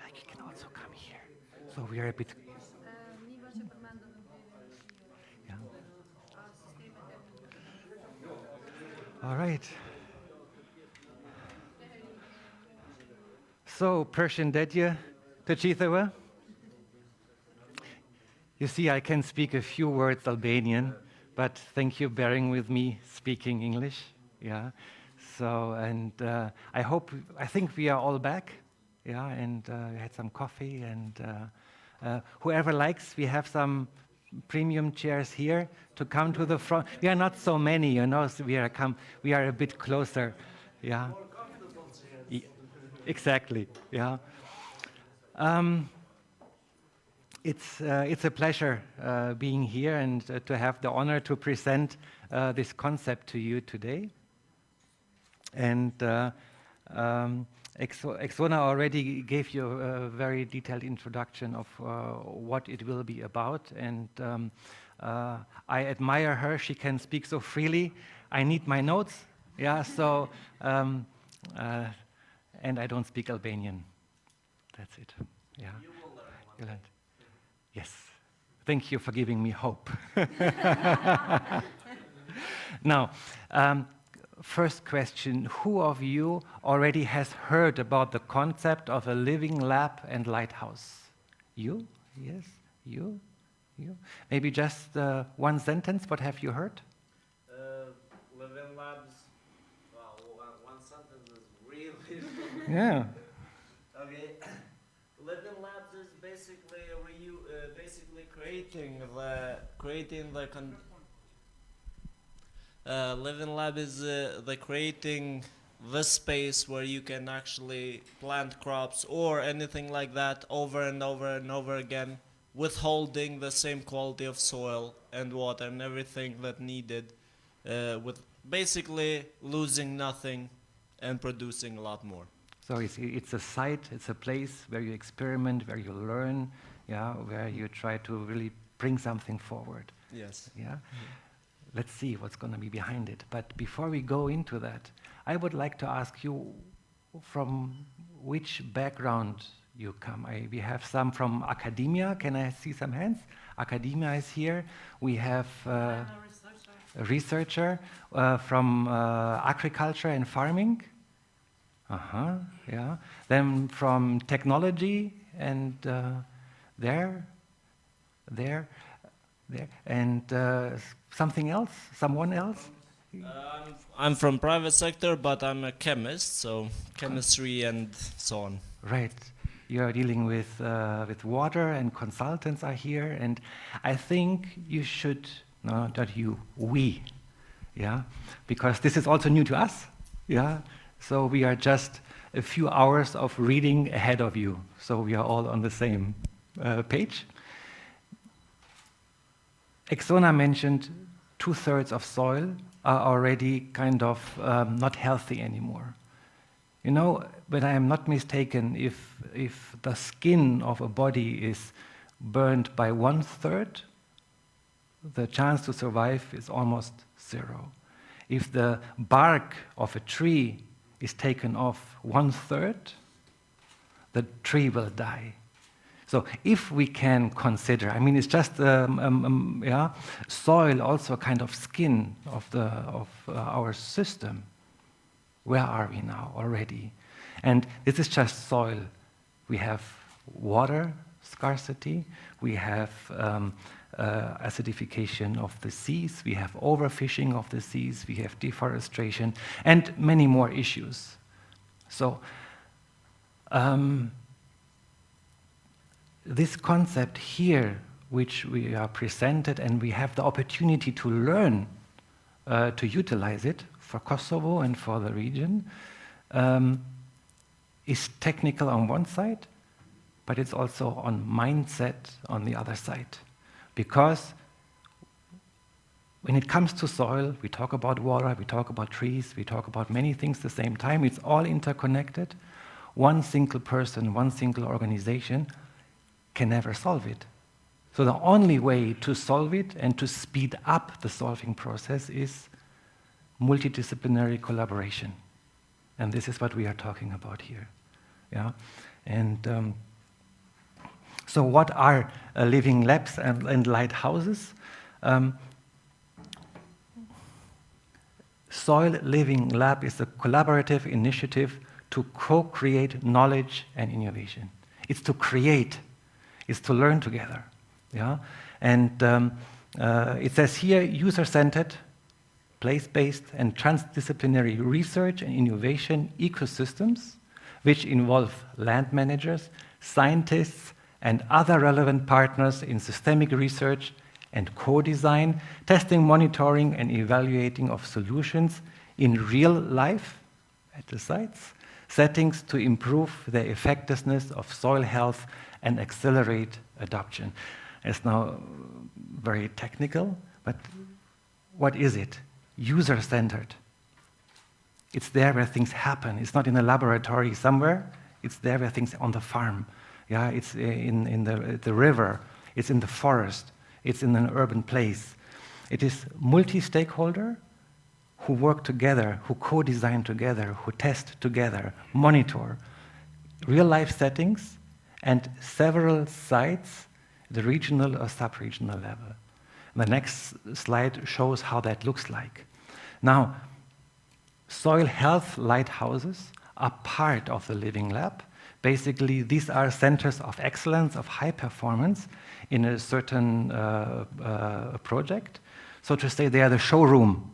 Like you can also come here. So we are a bit. Yeah. All right. So Persian Dedye, Tachithawa. You see, I can speak a few words Albanian, but thank you bearing with me speaking English. Yeah. So, and I think we are all back. Yeah, and we had some coffee, and whoever likes, we have some premium chairs here to come to the front. We are not so many, you know, so we are a bit closer. Yeah. Exactly. Yeah. It's a pleasure being here and to have the honor to present this concept to you today. And Exona already gave you a very detailed introduction of what it will be about, and I admire her. She can speak so freely. I need my notes, yeah. So, and I don't speak Albanian. That's it. Yeah. You learned. Yes. Thank you for giving me hope. Now, first question, who of you already has heard about the concept of a living lab and lighthouse? You? Yes? You? You? Maybe just one sentence, what have you heard? Living labs, well, one sentence is really... Yeah. Okay. Living labs is basically creating living lab is the creating the space where you can actually plant crops or anything like that over and over and over again, withholding the same quality of soil and water and everything that needed, with basically losing nothing and producing a lot more. So it's a site, it's a place where you experiment, where you learn, yeah, where you try to really bring something forward. Yes. Yeah. Mm-hmm. Let's see what's going to be behind it. But before we go into that, I would like to ask you from which background you come. We have some from academia. Can I see some hands? Academia is here. We have a researcher from agriculture and farming. Yeah. Then from technology and there, and something else, someone else? I'm from private sector, but I'm a chemist, so chemistry and so on. Right. You are dealing with water, and consultants are here, and I think you should, no, not you, we, yeah, because this is also new to us, yeah. So we are just a few hours of reading ahead of you, so we are all on the same page. Exona mentioned 2/3 of soil are already kind of not healthy anymore. You know, when I am not mistaken, if the skin of a body is burned by 1/3, the chance to survive is almost 0. If the bark of a tree is taken off 1/3, the tree will die. So if we can consider, I mean, it's just yeah, soil also a kind of skin of our system. Where are we now already? And this is just soil. We have water scarcity. We have acidification of the seas. We have overfishing of the seas. We have deforestation and many more issues. So this concept here, which we are presented and we have the opportunity to learn to utilize it for Kosovo and for the region, is technical on one side, but it's also on mindset on the other side. Because when it comes to soil, we talk about water, we talk about trees, we talk about many things at the same time. It's all interconnected. One single person, one single organization can never solve it. So the only way to solve it and to speed up the solving process is multidisciplinary collaboration. And this is what we are talking about here. Yeah? And so what are living labs and lighthouses? Soil Living Lab is a collaborative initiative to co-create knowledge and innovation. It's to create, it's to learn together. Yeah? And it says here, user-centered, place-based and transdisciplinary research and innovation ecosystems, which involve land managers, scientists, and other relevant partners in systemic research and co-design, testing, monitoring, and evaluating of solutions in real life at the sites, settings to improve the effectiveness of soil health and accelerate adoption. It's now very technical, but what is it? User-centered. It's there where things happen. It's not in a laboratory somewhere. It's there where things on the farm. Yeah, it's in the river. It's in the forest. It's in an urban place. It is multi-stakeholder who work together, who co-design together, who test together, monitor real-life settings and several sites at the regional or sub-regional level. The next slide shows how that looks like. Now, soil health lighthouses are part of the Living Lab. Basically, these are centers of excellence, of high performance in a certain project. So to say, they are the showroom,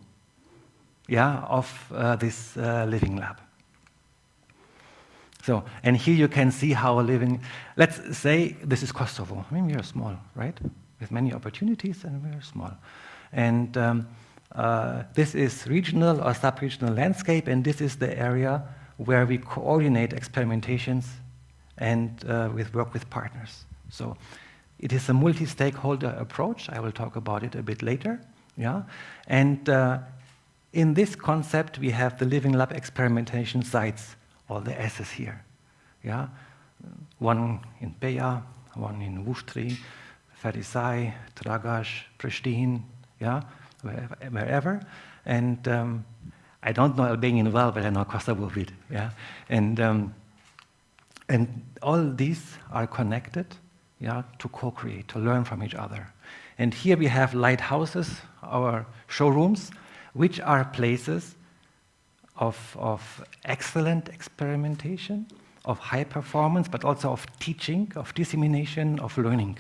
yeah, of this Living Lab. So, and here you can see how let's say this is Kosovo. I mean, we are small, right? With many opportunities, and we are small. And this is regional or sub-regional landscape, and this is the area where we coordinate experimentations and work with partners. So it is a multi-stakeholder approach. I will talk about it a bit later. Yeah? And in this concept, we have the Living Lab experimentation sites, all the S's here. Yeah? One in Beja, one in Vuštri, Ferisaj, Dragaš, Pristina, yeah? Wherever. And I don't know Albanian well, but I know Kosovo a bit. Yeah? And all these are connected, yeah, to co-create, to learn from each other. And here we have lighthouses, our showrooms, which are places of excellent experimentation, of high performance, but also of teaching, of dissemination, of learning.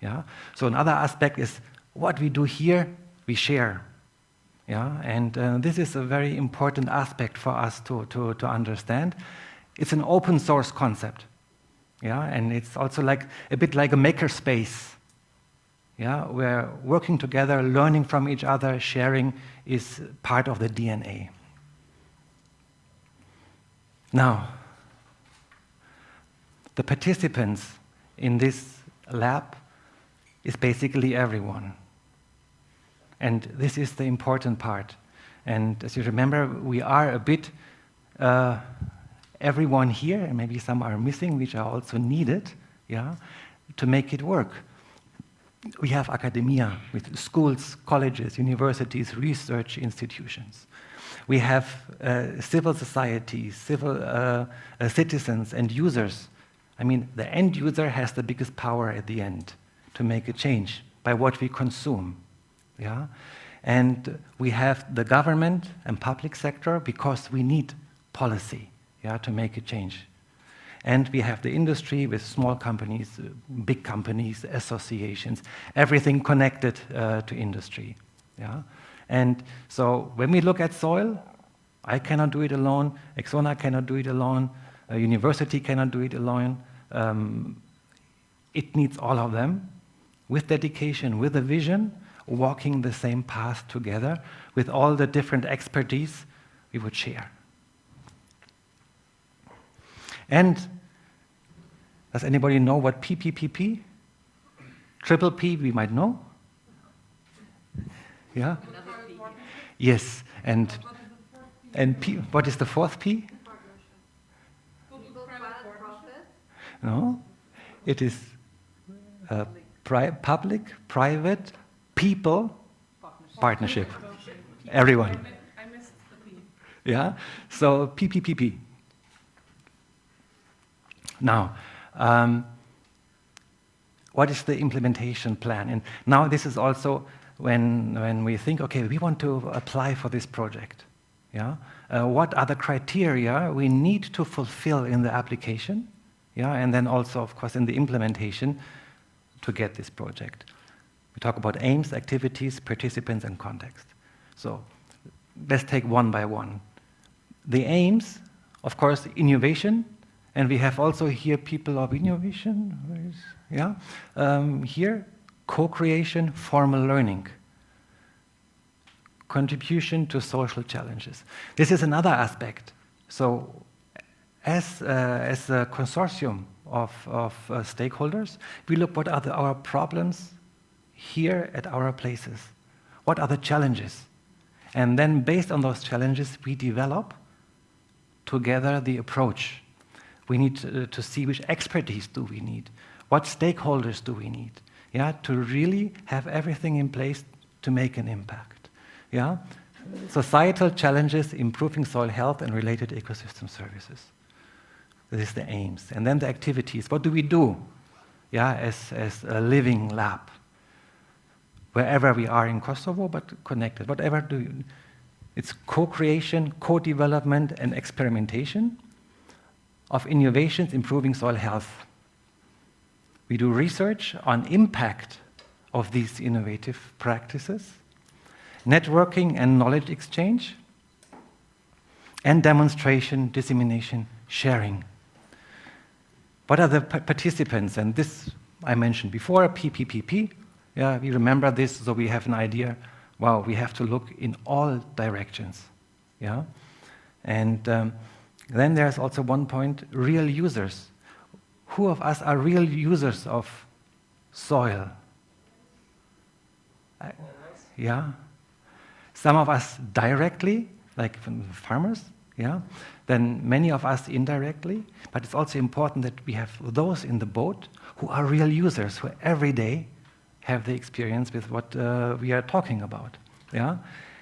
Yeah? So another aspect is what we do here, we share. Yeah? And this is a very important aspect for us to understand. It's an open source concept. Yeah? And it's also like a bit like a makerspace. Yeah? Where working together, learning from each other, sharing is part of the DNA. Now, the participants in this lab is basically everyone. And this is the important part. And as you remember, we are a bit everyone here, and maybe some are missing, which are also needed, yeah, to make it work. We have academia with schools, colleges, universities, research institutions. We have civil society, civil citizens and users. I mean, the end user has the biggest power at the end to make a change by what we consume. Yeah? And we have the government and public sector because we need policy, yeah, to make a change. And we have the industry with small companies, big companies, associations, everything connected to industry. Yeah? And so when we look at soil, I cannot do it alone, Exona cannot do it alone, a university cannot do it alone. It needs all of them with dedication, with a vision, walking the same path together with all the different expertise we would share. And does anybody know what PPPP? Triple P we might know. Yeah? Yes, and P, what is the fourth P? No, it is public, private, people, partnership. Everyone. I missed the P. Yeah, so PPPP. Now, what is the implementation plan? And now this is also when we think, okay, we want to apply for this project. Yeah, what are the criteria we need to fulfill in the application? Yeah, and then also, of course, in the implementation to get this project. We talk about aims, activities, participants, and context. So let's take one by one. The aims, of course, innovation, and we have also here people of innovation. Yeah, here, co-creation, formal learning, contribution to social challenges. This is another aspect. So as a consortium of stakeholders, we look what are our problems here at our places. What are the challenges? And then based on those challenges, we develop together the approach. We need to see which expertise do we need, what stakeholders do we need, yeah, to really have everything in place to make an impact. Yeah? Societal challenges, improving soil health and related ecosystem services. This is the aims. And then the activities. What do we do, yeah, as a living lab? Wherever we are in Kosovo, but connected. Whatever do you, It's co-creation, co-development, and experimentation of innovations improving soil health. We do research on impact of these innovative practices, networking and knowledge exchange, and demonstration, dissemination, sharing. What are the participants? And this I mentioned before, PPPP. Yeah, we remember this, so we have an idea. Wow, we have to look in all directions. Yeah, and then there's also one point: real users. Who of us are real users of soil? Yeah, some of us directly, like from farmers. Yeah, then many of us indirectly. But it's also important that we have those in the boat who are real users, who every day have the experience with what we are talking about. Yeah?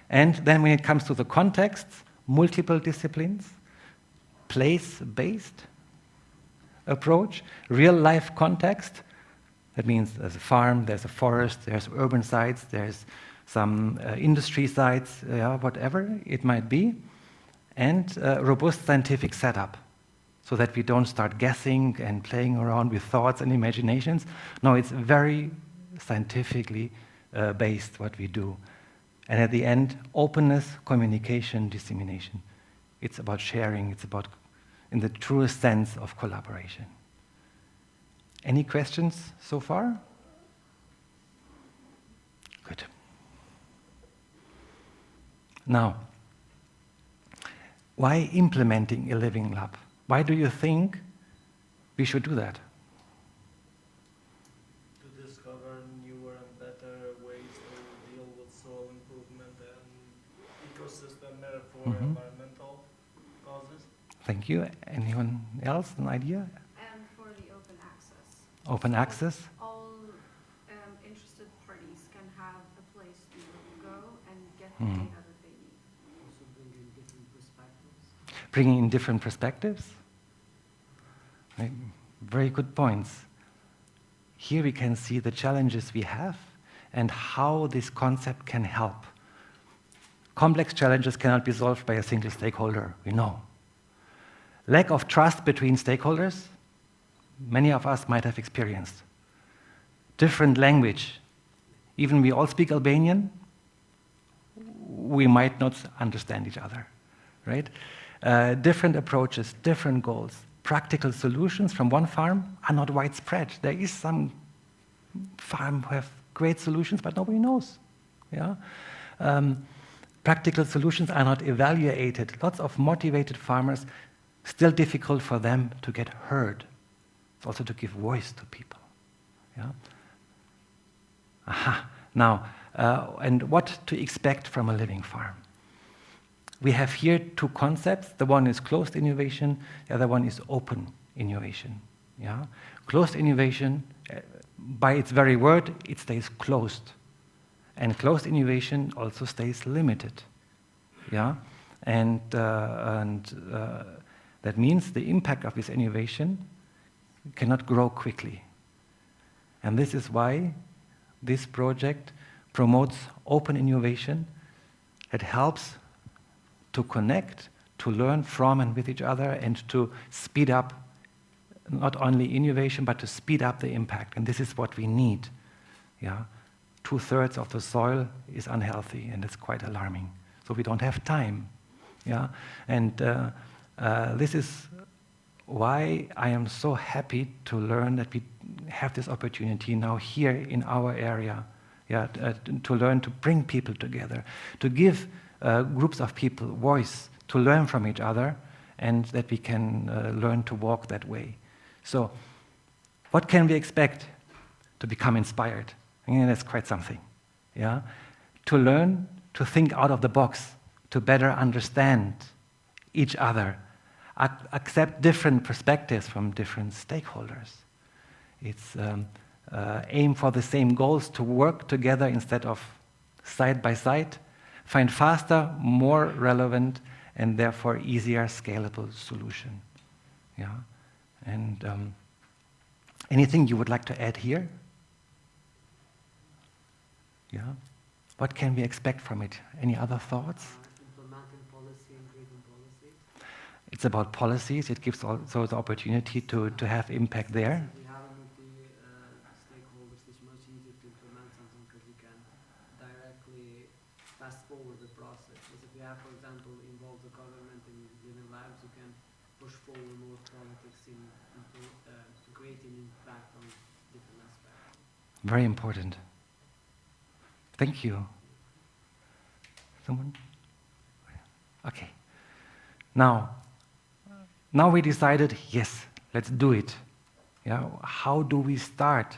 And then when it comes to the context, multiple disciplines, place-based approach, real-life context. That means there's a farm, there's a forest, there's urban sites, there's some industry sites, whatever it might be, and robust scientific setup, so that we don't start guessing and playing around with thoughts and imaginations. No, it's very scientifically based what we do. And at the end, openness, communication, dissemination. It's about sharing, it's about, in the truest sense, of collaboration. Any questions so far? Good. Now, why implementing a living lab? Why do you think we should do that? To discover newer and better ways to deal with soil improvement and ecosystem for environmental causes. Thank you. Anyone else, an idea? And for the open access. Open access? All interested parties can have a place to go and get the data that they need. Also bring in different perspectives. Bringing in different perspectives? Right. Very good points. Here we can see the challenges we have and how this concept can help. Complex challenges cannot be solved by a single stakeholder, we know. Lack of trust between stakeholders, many of us might have experienced. Different language. Even we all speak Albanian, we might not understand each other, right? Different approaches, different goals. Practical solutions from one farm are not widespread. There is some farm who have great solutions, but nobody knows. Yeah? Practical solutions are not evaluated. Lots of motivated farmers, still difficult for them to get heard. It's also to give voice to people. Yeah? Aha. Now, and what to expect from a living farm? We have here two concepts. The one is closed innovation, the other one is open innovation. Yeah? Closed innovation, by its very word, it stays closed. And closed innovation also stays limited. Yeah? And that means the impact of this innovation cannot grow quickly. And this is why this project promotes open innovation. It helps to connect, to learn from and with each other, and to speed up not only innovation, but to speed up the impact. And this is what we need. Yeah? 2/3 of the soil is unhealthy, and it's quite alarming. So we don't have time. Yeah? And this is why I am so happy to learn that we have this opportunity now here in our area, to learn to bring people together, to give groups of people voice, to learn from each other, and that we can learn to walk that way. So, what can we expect to become inspired? I mean, that's quite something. Yeah? To learn to think out of the box, to better understand each other, accept different perspectives from different stakeholders. It's aim for the same goals, to work together instead of side by side, find faster, more relevant, and therefore easier scalable solution. Yeah? And anything you would like to add here? Yeah? What can we expect from it? Any other thoughts? It's about policies. It gives also the opportunity to have impact there. We have multi-stakeholders. It's much easier to implement something because we can directly fast forward the process. Because if you have, for example, involve the government in living labs, you can push forward more politics in creating impact on different aspects. Very important. Thank you. Someone? Okay. Now we decided, yes, let's do it. Yeah. How do we start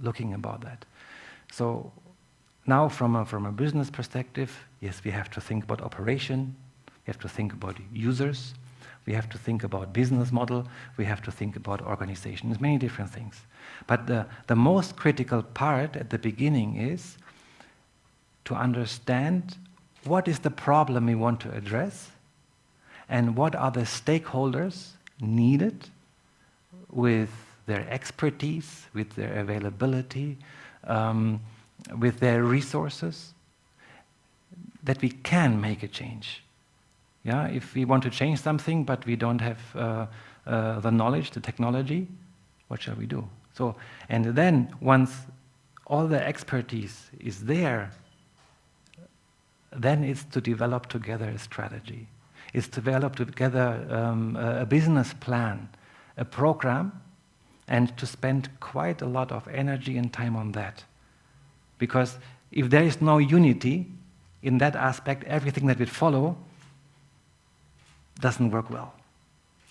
looking about that? So now from a business perspective, yes, we have to think about operation, we have to think about users, we have to think about business model, we have to think about organization. There's many different things. But the most critical part at the beginning is to understand what is the problem we want to address and what are the stakeholders needed with their expertise, with their availability, with their resources, that we can make a change. Yeah, if we want to change something but we don't have the knowledge, the technology, what shall we do? So, and then once all the expertise is there, then it's to develop together a strategy. It's to develop together a business plan, a program, and to spend quite a lot of energy and time on that. Because if there is no unity in that aspect, everything that will follow doesn't work well.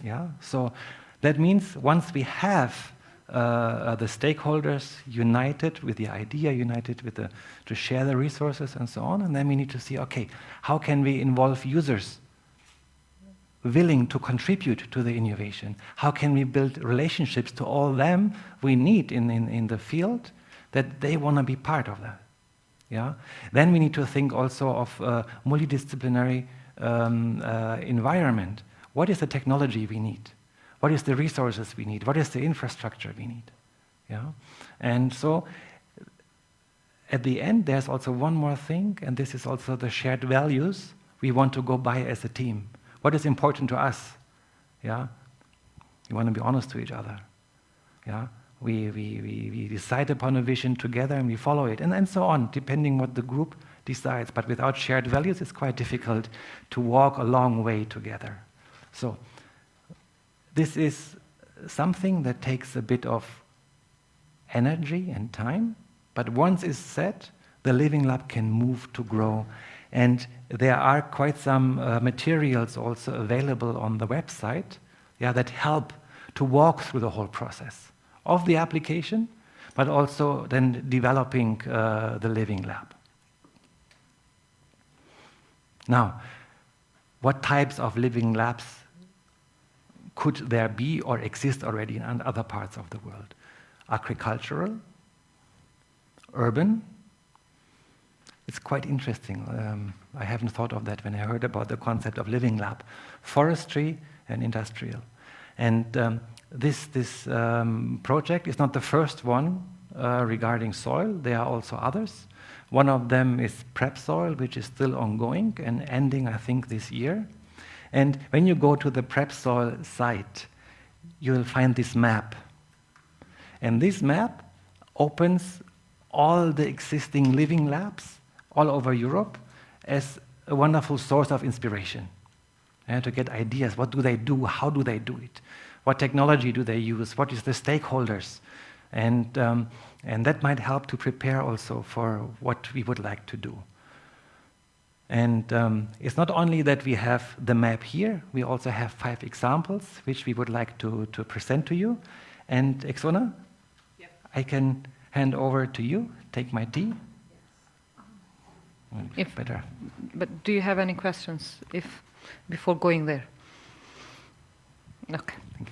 Yeah? So that means once we have the stakeholders united with the idea, united with to share the resources and so on, and then we need to see, okay, how can we involve users willing to contribute to the innovation? How can we build relationships to all them we need in the field that they want to be part of that? Yeah? Then we need to think also of a multidisciplinary environment. What is the technology we need? What is the resources we need? What is the infrastructure we need? Yeah? And so at the end, there's also one more thing, and this is also the shared values we want to go by as a team. What is important to us? Yeah? We want to be honest to each other. Yeah? We decide upon a vision together and we follow it, and so on, depending what the group decides. But without shared values, it's quite difficult to walk a long way together. So this is something that takes a bit of energy and time, but once it's set, the Living Lab can move to grow. And there are quite some materials also available on the website, yeah, that help to walk through the whole process of the application, but also then developing the Living Lab. Now, what types of living labs could there be or exist already in other parts of the world? Agricultural, urban. It's quite interesting. I haven't thought of that when I heard about the concept of living lab. Forestry and industrial. And this project is not the first one regarding soil. There are also others. One of them is prep soil, which is still ongoing and ending, I think, this year. And when you go to the prep soil site, you will find this map. And this map opens all the existing living labs all over Europe as a wonderful source of inspiration. And to get ideas, what do they do, how do they do it, what technology do they use, what is the stakeholders, and that might help to prepare also for what we would like to do. And it's not only that we have the map here, we also have 5 examples which we would like to present to you. And Exona, yep. I can hand over to you, take my tea. If, better. But do you have any questions before going there? Okay. Thank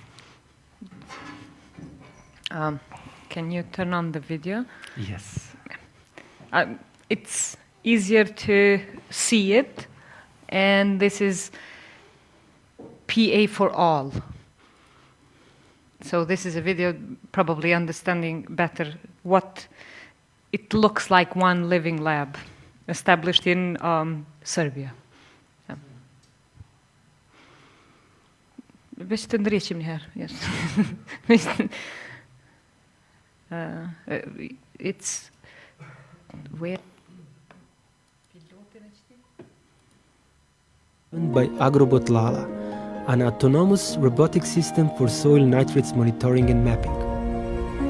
you. Can you turn on the video? Yes. It's easier to see it, and this is PA for all. So this is a video probably understanding better what it looks like, one living lab established in Serbia. Yeah. Veç të ndriqim një herë. Yes. It's where by Agrobot Lala, an autonomous robotic system for soil nitrates monitoring and mapping.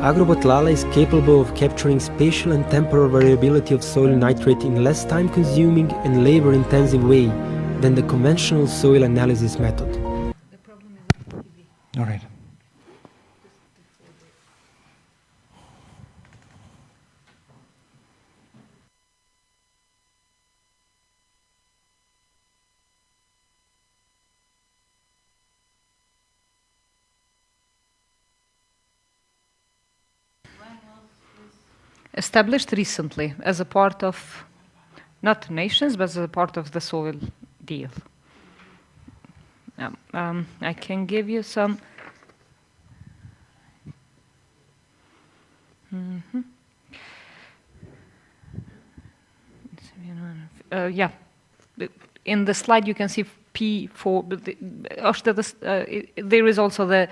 Agrobot Lala is capable of capturing spatial and temporal variability of soil nitrate in less time-consuming and labor-intensive way than the conventional soil analysis method. All right. Established recently as a part of, not nations, but as a part of the soil deal. I can give you some. Yeah, in the slide you can see P4. There is also the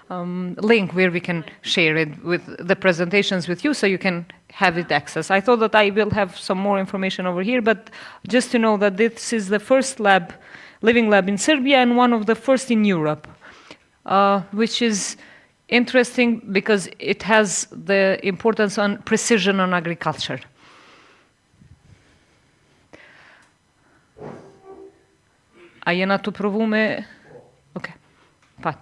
link where we can share it with the presentations with you, so you can have it access. I thought that I will have some more information over here, but just to know that this is the first lab, living lab in Serbia, and one of the first in Europe, which is interesting because it has the importance on precision on agriculture. A jena të provu me... Okay, fine.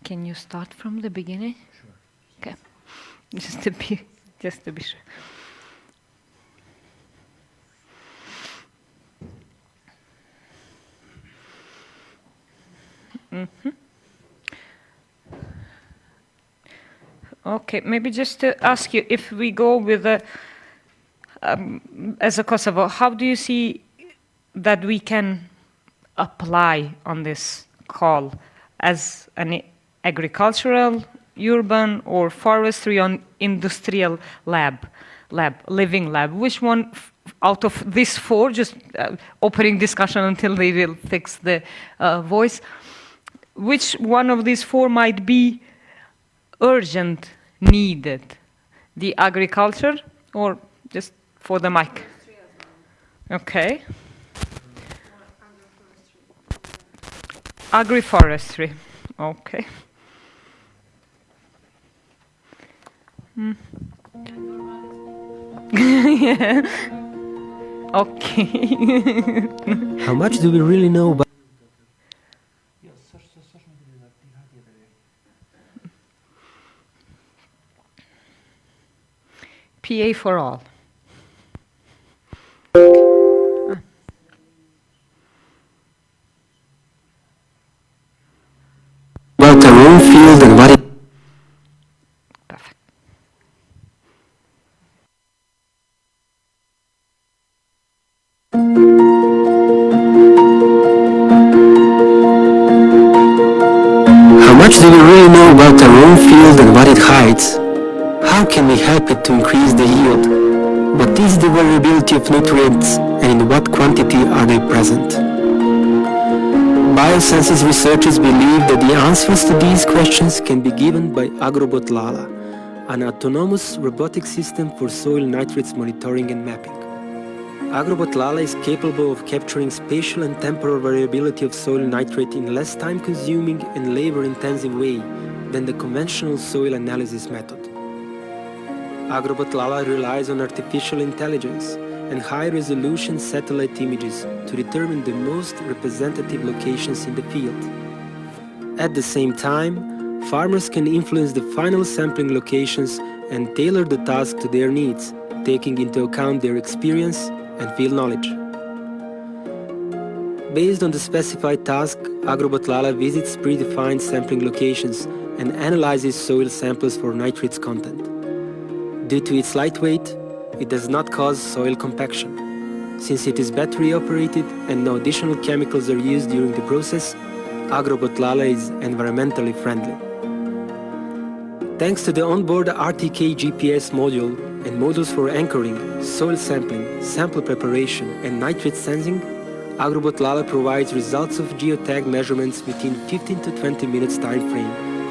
Can you start from the beginning? Sure. Okay, just to be sure. Okay, maybe just to ask you, if we go with a, as a Kosovo, how do you see that we can apply on this call as an agricultural, urban, or forestry on industrial living lab? Which one out of these four, just opening discussion until they will fix the voice, which one of these four might be urgent, needed? The agriculture, or just for the mic? Okay. Agroforestry. Okay. Yeah. Okay. How much do we really know about PA for all. about our own field and what it Perfect. How much do we really know about our own field and what it hides? How can we help it to increase the yield? What is the variability of nutrients and in what quantity are they present? Biosciences researchers believe that the answers to these questions can be given by Agrobot Lala, an autonomous robotic system for soil nitrates monitoring and mapping. Agrobot Lala is capable of capturing spatial and temporal variability of soil nitrate in less time-consuming and labor-intensive way than the conventional soil analysis method. Agrobot Lala relies on artificial intelligence and high-resolution satellite images to determine the most representative locations in the field. At the same time, farmers can influence the final sampling locations and tailor the task to their needs, taking into account their experience and field knowledge. Based on the specified task, Agrobot Lala visits predefined sampling locations and analyzes soil samples for nitrates content. Due to its lightweight, it does not cause soil compaction. Since it is battery operated and no additional chemicals are used during the process, Agrobot Lala is environmentally friendly. Thanks to the onboard RTK GPS module and modules for anchoring, soil sampling, sample preparation, and nitrate sensing, Agrobot Lala provides results of geotag measurements within 15 to 20 minutes time frame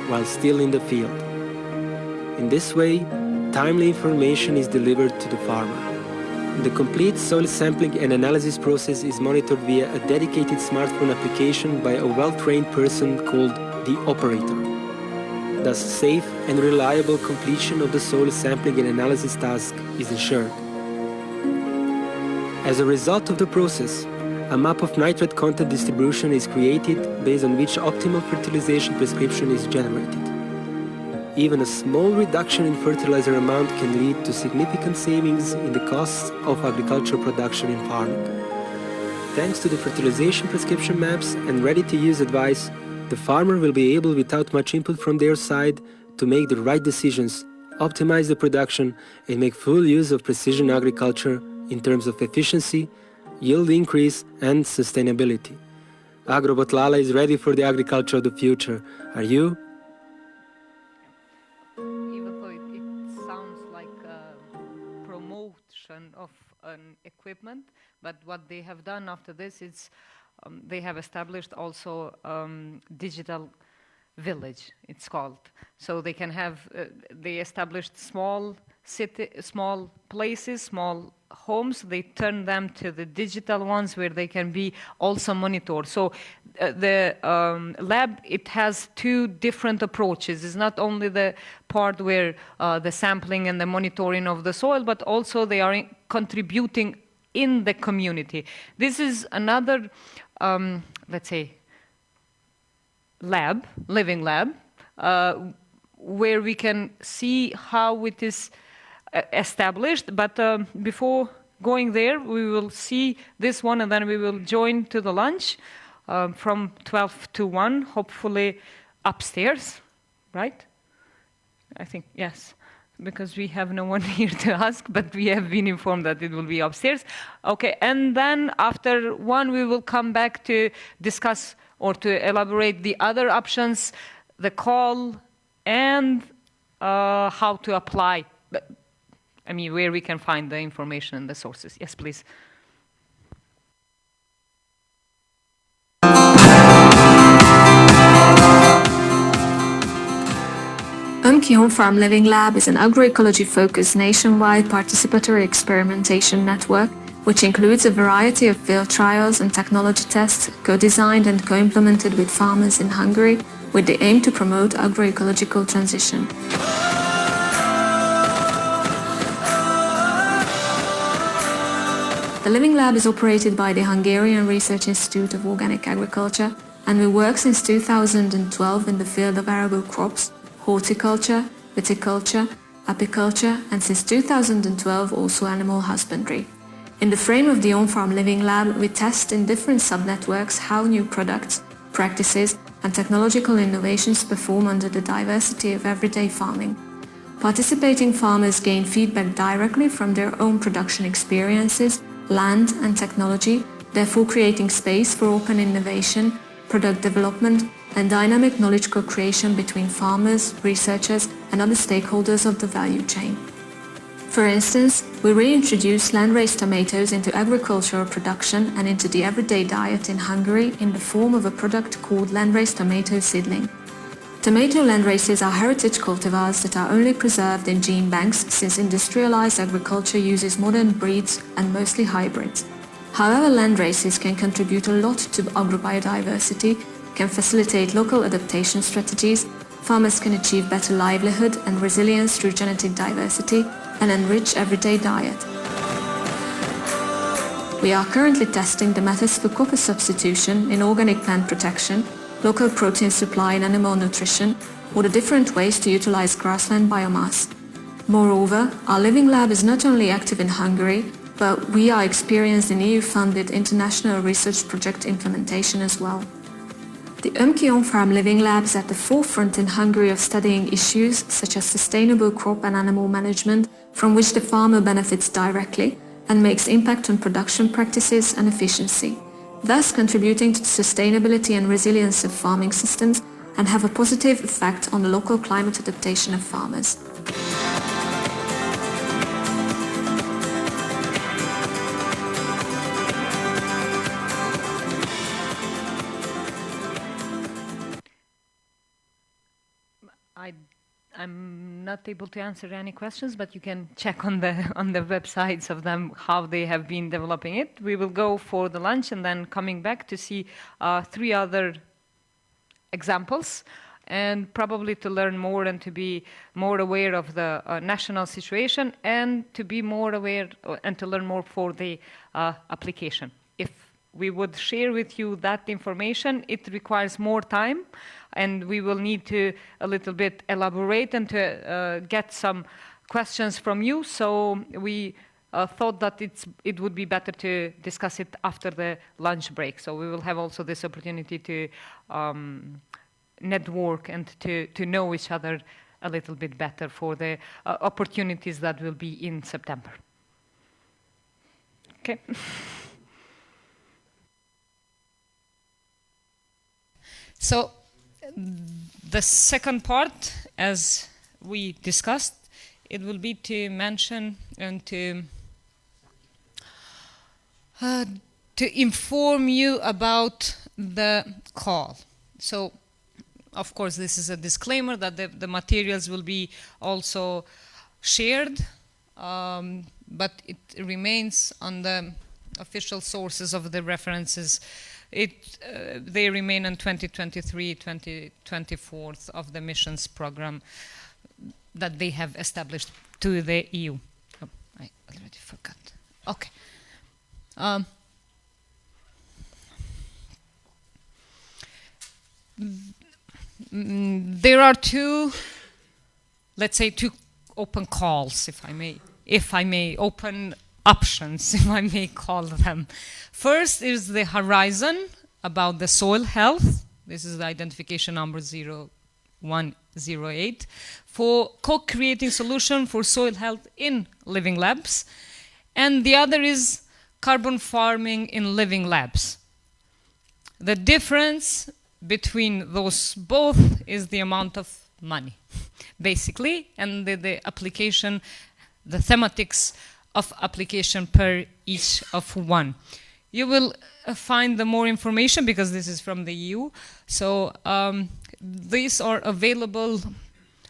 while still in the field. In this way, timely information is delivered to the farmer. The complete soil sampling and analysis process is monitored via a dedicated smartphone application by a well-trained person called the operator. Thus, safe and reliable completion of the soil sampling and analysis task is ensured. As a result of the process, a map of nitrate content distribution is created based on which optimal fertilization prescription is generated. Even a small reduction in fertilizer amount can lead to significant savings in the costs of agricultural production and farming. Thanks to the fertilization prescription maps and ready-to-use advice, the farmer will be able, without much input from their side, to make the right decisions, optimize the production, and make full use of precision agriculture in terms of efficiency, yield increase, and sustainability. Agrobot Lala is ready for the agriculture of the future. Are you? Even though it sounds like a promotion of an equipment, but what they have done after this is they have established also digital village, it's called. So they can have, they established small places, small homes, they turn them to the digital ones where they can be also monitored. So the lab, it has two different approaches. It's not only the part where the sampling and the monitoring of the soil, but also they are contributing in the community. This is another, let's say, lab, living lab, where we can see how it is established, but before going there, we will see this one and then we will join to the lunch from 12 to 1, hopefully upstairs, right? I think, yes, because we have no one here to ask, but we have been informed that it will be upstairs. Okay, and then after 1, we will come back to discuss or to elaborate the other options, the call, and how to apply. I mean, where we can find the information and the sources. Yes, please. On-Farm Living Lab is an agroecology-focused nationwide participatory experimentation network which includes a variety of field trials and technology tests co-designed and co-implemented with farmers in Hungary with the aim to promote agroecological transition. The Living Lab is operated by the Hungarian Research Institute of Organic Agriculture and we work since 2012 in the field of arable crops, horticulture, viticulture, apiculture, and since 2012 also animal husbandry. In the frame of the On-Farm Living Lab, we test in different sub-networks how new products, practices, and technological innovations perform under the diversity of everyday farming. Participating farmers gain feedback directly from their own production experiences, land, and technology, therefore creating space for open innovation, product development, and dynamic knowledge co-creation between farmers, researchers, and other stakeholders of the value chain. For instance, we reintroduced land-raised tomatoes into agricultural production and into the everyday diet in Hungary in the form of a product called land-raised tomato seedling. Tomato landraces are heritage cultivars that are only preserved in gene banks since industrialized agriculture uses modern breeds and mostly hybrids. However, landraces can contribute a lot to agrobiodiversity, can facilitate local adaptation strategies, farmers can achieve better livelihood and resilience through genetic diversity, and enrich everyday diet. We are currently testing the methods for copper substitution in organic plant protection, local protein supply and animal nutrition, or the different ways to utilize grassland biomass. Moreover, our Living Lab is not only active in Hungary, but we are experienced in EU-funded international research project implementation as well. The On-Farm Living Lab is at the forefront in Hungary of studying issues such as sustainable crop and animal management, from which the farmer benefits directly and makes impact on production practices and efficiency, thus contributing to the sustainability and resilience of farming systems and have a positive effect on the local climate adaptation of farmers. I'm not able to answer any questions, but you can check on the websites of them how they have been developing it. We will go for the lunch and then coming back to see 3 other examples, and probably to learn more and to be more aware of the national situation, and to be more aware and to learn more for the application. If we would share with you that information, it requires more time, and we will need to a little bit elaborate and to get some questions from you. So we thought that it would be better to discuss it after the lunch break. So we will have also this opportunity to network and to know each other a little bit better for the opportunities that will be in September. Okay. So the second part, as we discussed, it will be to mention and to inform you about the call. So, of course, this is a disclaimer that the materials will be also shared, but it remains on the official sources of the references. They remain on 2023, 2024 of the missions program that they have established to the EU. Oh, I already forgot. Okay. There are two, let's say, two open calls, if I may, open options, if I may call them. First is the horizon about the soil health. This is the identification number 0108 for co-creating solution for soil health in living labs. And the other is carbon farming in living labs. The difference between those both is the amount of money, basically, and the application, the thematics of application per each of one. You will find the more information because this is from the EU. So these are available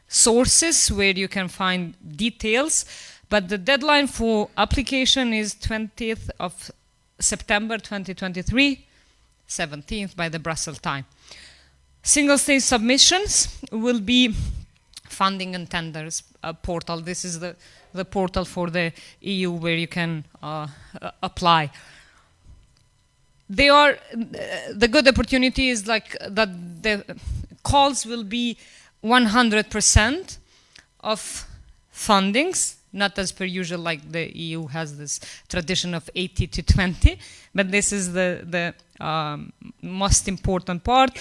sources where you can find details, but the deadline for application is 20th of September 2023, 17th by the Brussels time. Single-stage submissions will be funding and tenders portal. This is the portal for the EU where you can apply. The good opportunity is like that the calls will be 100% of fundings, not as per usual like the EU has this tradition of 80 to 20, but this is the most important part.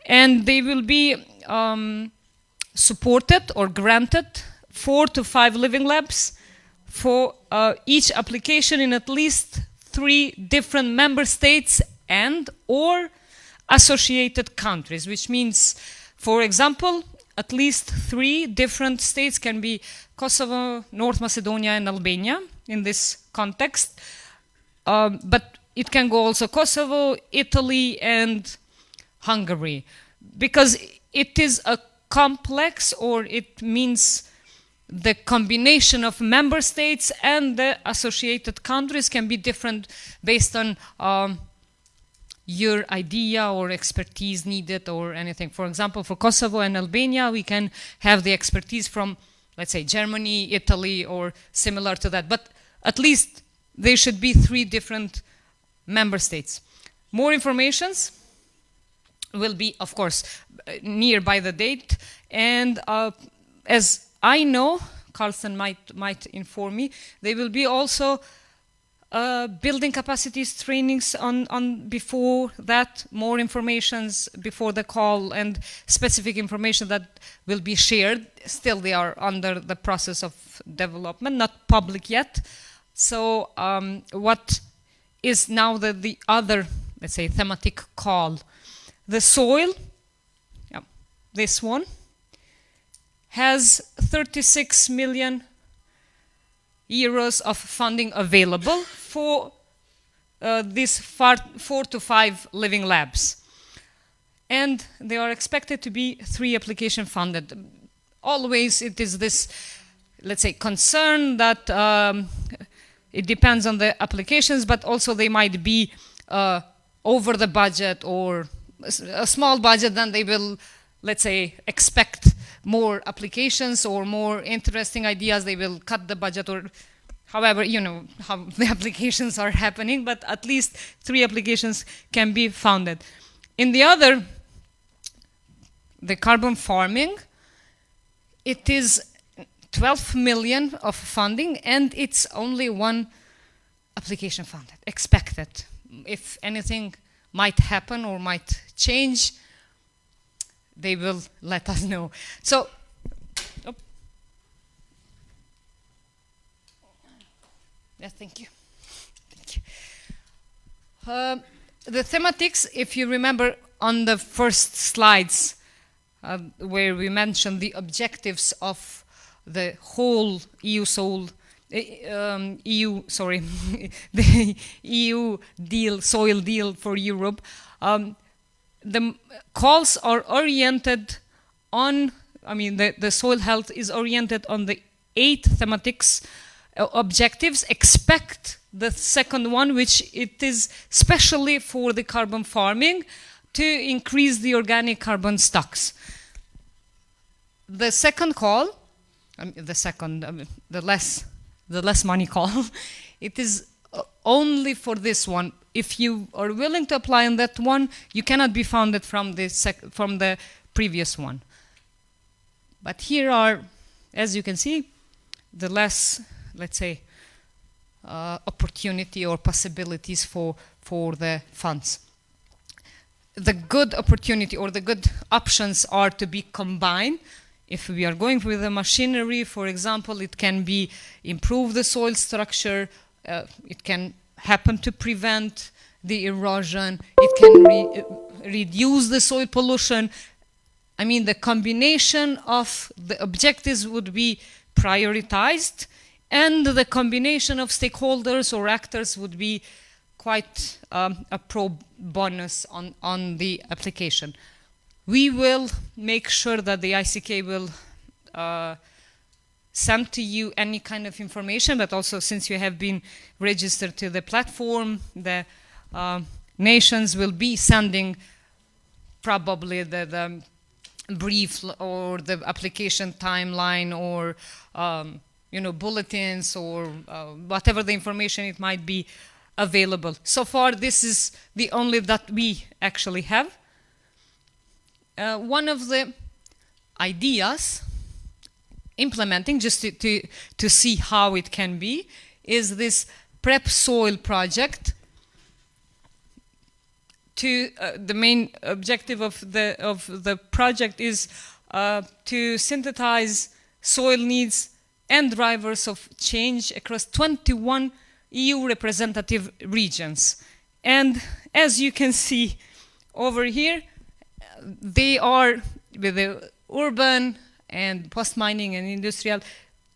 And they will be supported or granted 4 to 5 living labs for each application in at least 3 different member states and or associated countries, which means, for example, at least 3 different states can be Kosovo, North Macedonia, and Albania in this context. But it can go also Kosovo, Italy, and Hungary, because it is a complex, or it means the combination of member states and the associated countries can be different based on your idea or expertise needed or anything. For example, for Kosovo and Albania, we can have the expertise from, let's say, Germany, Italy, or similar to that. But at least there should be 3 different member states. More informations will be, of course, nearby the date. And as I know, Carlson might inform me, they will be also building capacities trainings on before that, more informations before the call, and specific information that will be shared. Still, they are under the process of development, not public yet. So what is now the other, let's say, thematic call? The soil, this one, has 36 million euros of funding available for these 4 to 5 living labs. And they are expected to be 3 application funded. always it is this, let's say, concern that it depends on the applications, but also they might be over the budget or a small budget, then they will, let's say, expect more applications or more interesting ideas. They will cut the budget, or however, you know, how the applications are happening, but at least 3 applications can be founded. In the other, the carbon farming, it is 12 million of funding, and it's only 1 application funded, expected. If anything might happen or might change, they will let us know. So, yes, thank you. Thank you. The thematics, if you remember on the first slides, where we mentioned the objectives of the whole EU the EU deal, soil deal for Europe, the calls are oriented on, the soil health is oriented on the 8 thematics objectives, except the second one, which it is specially for the carbon farming to increase the organic carbon stocks. The second call, the less money call, it is only for this one. If you are willing to apply on that one, you cannot be funded from the previous one. But here are, as you can see, the less, let's say, opportunity or possibilities for the funds. The good opportunity or the good options are to be combined. If we are going with the machinery, for example, it can be improve the soil structure, it can happen to prevent the erosion, it can reduce the soil pollution. The combination of the objectives would be prioritized, and the combination of stakeholders or actors would be quite a pro bonus on the application. We will make sure that the ICK will send to you any kind of information, but also since you have been registered to the platform, the nations will be sending probably the brief or the application timeline or bulletins or whatever the information it might be available. So far, this is the only that we actually have. One of the ideas implementing, just to see how it can be, is this prep soil project. The main objective of the project is to synthesize soil needs and drivers of change across 21 EU representative regions. And as you can see over here, they are, with the urban and post-mining and industrial,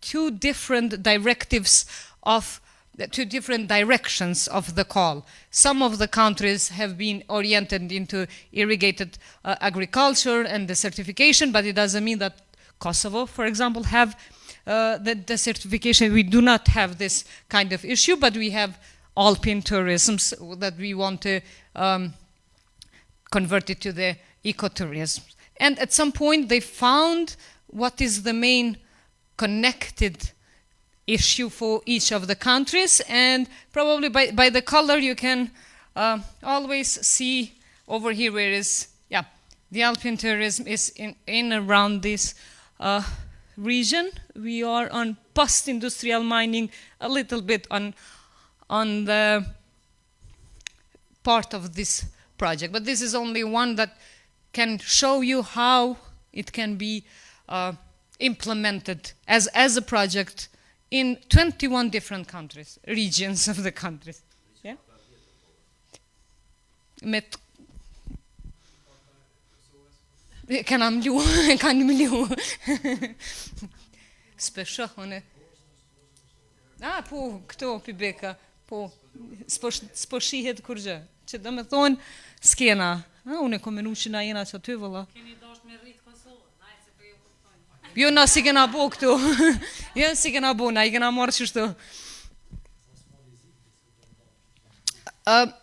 2 different directives of the 2 different directions of the call. Some of the countries have been oriented into irrigated agriculture and the certification, but it doesn't mean that Kosovo, for example, have the certification. We do not have this kind of issue, but we have alpine tourism that we want to convert it to the ecotourism. And at some point they found what is the main connected issue for each of the countries, and probably by the color you can always see over here where is, the alpine tourism is in around this region. We are on post-industrial mining, a little bit on the part of this project, but this is only one that can show you how it can be implemented as a project in 21 different countries, regions of the countries. Yeah? Kan miljon. Special one. Po këto pibeka, po shihet kur gjë. Që do me thonë skena. Unë e kom menu që na jena që aty vëlla. Keni dashur me rrit Kosovën, na se po ju kuptojnë. Jo na si kena bo këtu. Jo si kena bo, na I kena marrë qështu.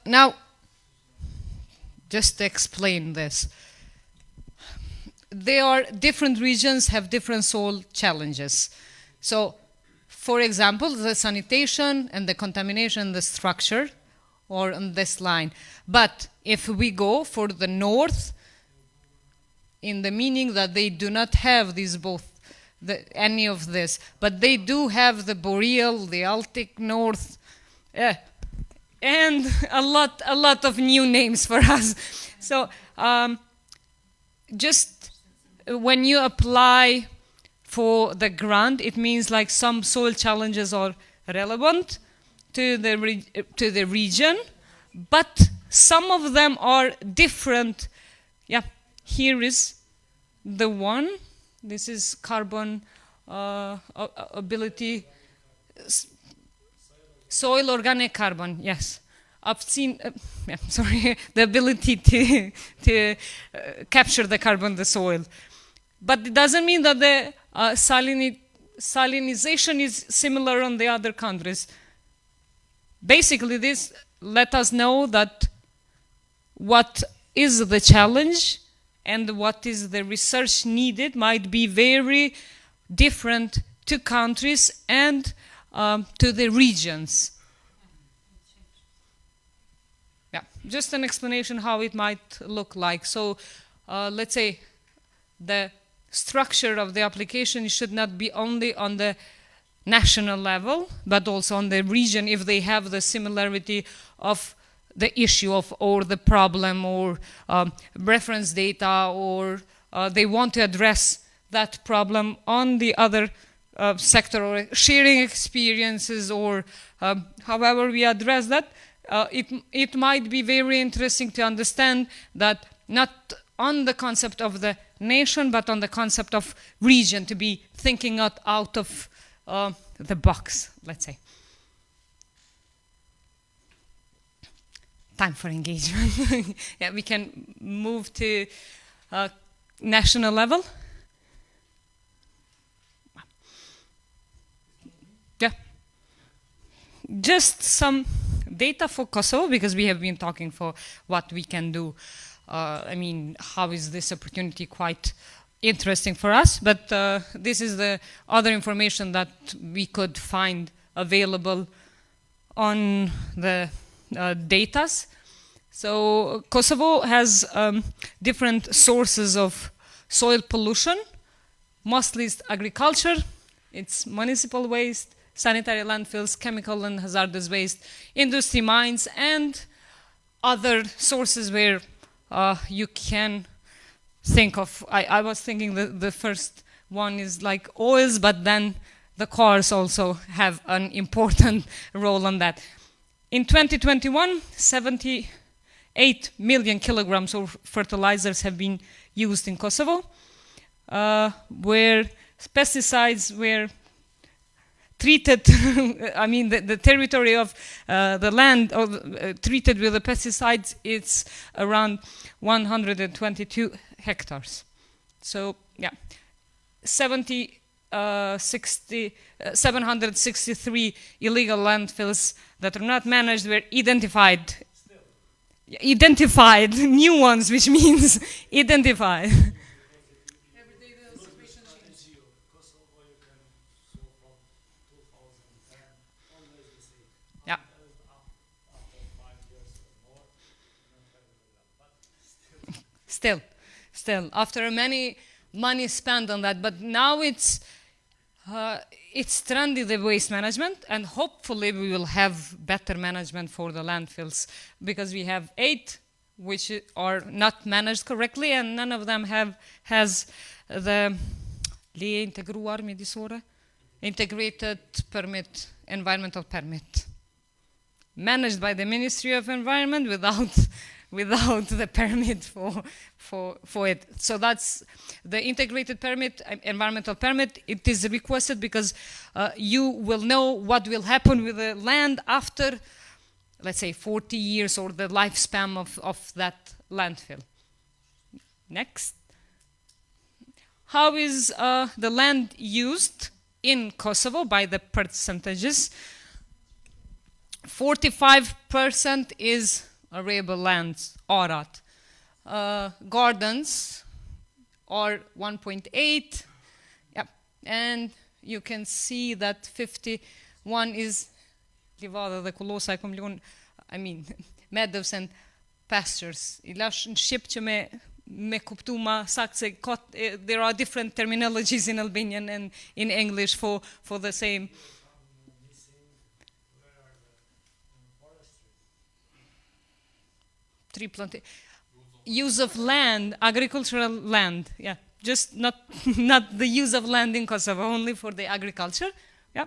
Now, just to explain this. There are different regions have different soil challenges. So, for example, the sanitation and the contamination, the structure, or on this line. But if we go for the north, in the meaning that they do not have these both, any of this, but they do have the boreal, the Arctic North, and a lot of new names for us. So just when you apply for the grant, it means like some soil challenges are relevant to the region, but some of them are different. Yeah, here is the one. This is carbon ability, soil organic carbon, yes. I've seen, sorry, the ability to capture the carbon in the soil. But it doesn't mean that the salinization is similar on the other countries. Basically, this let us know that what is the challenge and what is the research needed might be very different to countries and to the regions. Yeah, just an explanation how it might look like. So let's say the structure of the application should not be only on the national level, but also on the region if they have the similarity of the issue of or the problem or reference data, or they want to address that problem on the other sector, or sharing experiences, or however we address that. It might be very interesting to understand that not on the concept of the nation, but on the concept of region, to be thinking out of the box, let's say. Time for engagement. Yeah, we can move to national level. Yeah. Just some data for Kosovo, because we have been talking for what we can do. I mean, how is this opportunity quite interesting for us? But this is the other information that we could find available on the datas. So Kosovo has different sources of soil pollution. Mostly it's agriculture, it's municipal waste, sanitary landfills, chemical and hazardous waste, industry mines, and other sources where you can think of. I was thinking the first one is like oils, but then the cars also have an important role on that. In 2021, 78 million kilograms of fertilizers have been used in Kosovo, where pesticides were treated, I mean the territory of the land treated with the pesticides, it's around 122 hectares. So yeah, 763 illegal landfills that are not managed were identified. Identified, new ones, which means identified. Yeah. Still, after many money spent on that, but now it's trendy, the waste management, and hopefully we will have better management for the landfills, because we have 8 which are not managed correctly, and none of them has the integrated permit, environmental permit, managed by the Ministry of Environment without the permit for it. So that's the integrated permit, environmental permit. It is requested because you will know what will happen with the land after, let's say, 40 years or the lifespan of that landfill. Next. how is the land used in Kosovo by the percentages. 45% is arable lands, orat. Gardens are 1.8. Yep. And you can see that 51 is livada dhe kullosa e I mean, meadows and pastures. I lash në Shqip që me kuptu ma sakt se there are different terminologies in Albanian and in English for the same. Use of land, agricultural land, yeah. Just not the use of land in Kosovo, only for the agriculture, yeah.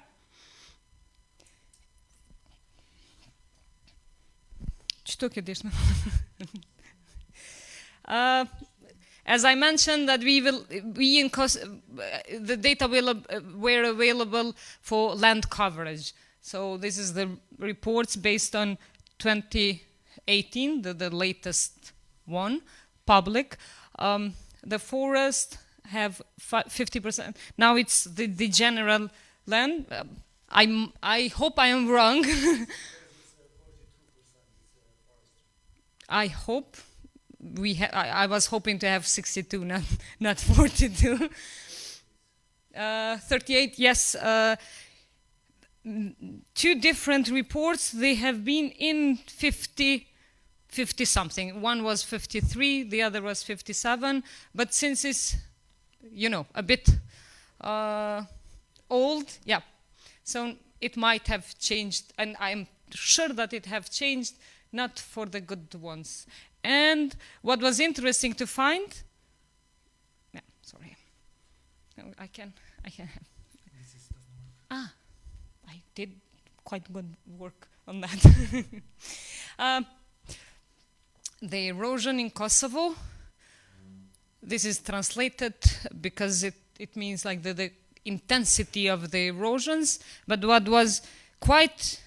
As I mentioned, that the data were available for land coverage. So this is the reports based on 2018, the latest one, public. The forest have 50%. Now it's the general land. I hope I am wrong. I hope I was hoping to have 62, not 42. 38, yes. Two different reports. They have been in 50 something. One was 53, the other was 57. But since it's, a bit old, yeah. So it might have changed, and I'm sure that it have changed, not for the good ones. And what was interesting to find, yeah, sorry, no, I can have. I did quite good work on that. The erosion in Kosovo, this is translated because it means like the intensity of the erosions, but what was quite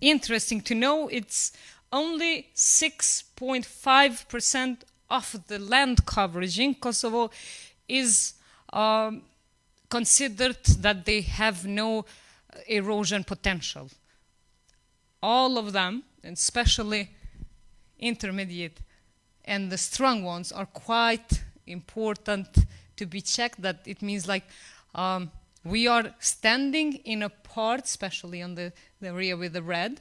interesting to know, it's only 6.5% of the land coverage in Kosovo is considered that they have no erosion potential. All of them, and especially intermediate and the strong ones, are quite important to be checked. That it means like we are standing in a part, especially on the area with the red,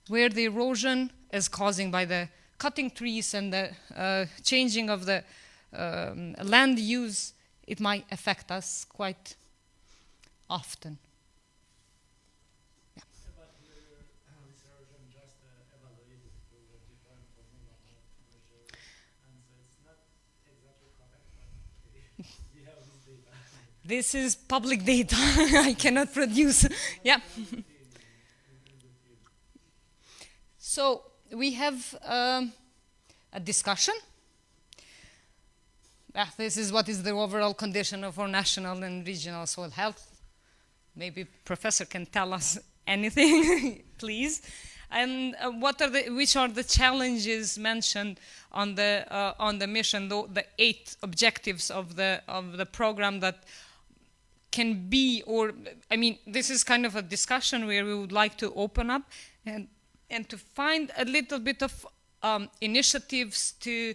where the erosion is causing by the cutting trees and the changing of the land use. It might affect us quite often. Yeah. But here, this erosion just evaluated through a different formula measure, and so it's not exactly correct, but we have this data. This is public data. I cannot produce. Yeah. So we have a discussion. This is what is the overall condition of our national and regional soil health. Maybe Professor can tell us anything, please. And which are the challenges mentioned on the mission, the 8 objectives of the program that can be, or I mean, this is kind of a discussion where we would like to open up and to find a little bit of initiatives to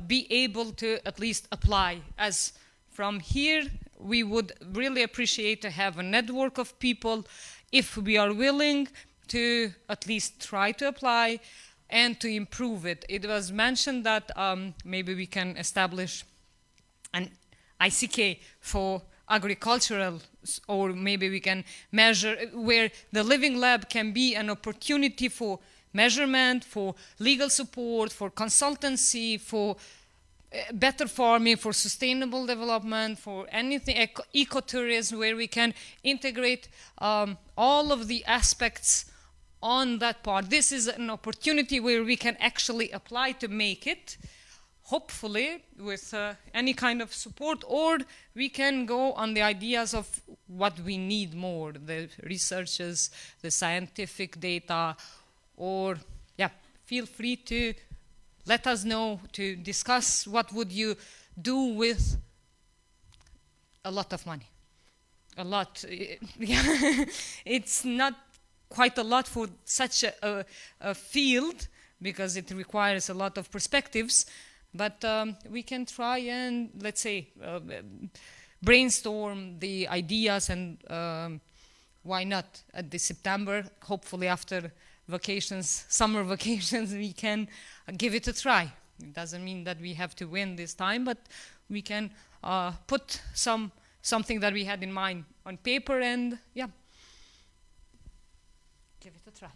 be able to at least apply. As from here, we would really appreciate to have a network of people, if we are willing to at least try to apply and to improve it. It was mentioned that maybe we can establish an ICK for agricultural, or maybe we can measure where the living lab can be an opportunity for measurement, for legal support, for consultancy, for better farming, for sustainable development, for anything, ecotourism, where we can integrate all of the aspects on that part. This is an opportunity where we can actually apply to make it, hopefully with any kind of support, or we can go on the ideas of what we need more, the researches, the scientific data, or yeah, feel free to let us know, to discuss what would you do with a lot of money. A lot. Yeah. It's not quite a lot for such a field, because it requires a lot of perspectives, but we can try and, let's say, brainstorm the ideas, and why not at the September, hopefully after vacations, summer vacations, we can give it a try. It doesn't mean that we have to win this time, but we can put something that we had in mind on paper, and yeah, give it a try.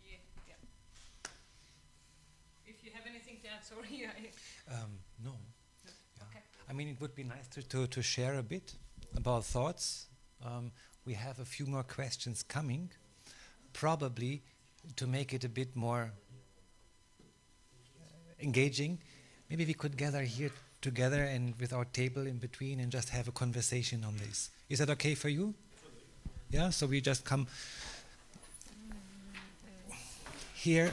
Yeah. If you have anything to add, sorry. No. Yeah. Okay. I mean, it would be nice to share a bit about thoughts. We have a few more questions coming, probably to make it a bit more engaging. Maybe we could gather here together and with our table in between and just have a conversation on this. Is that okay for you? Yeah, so we just come here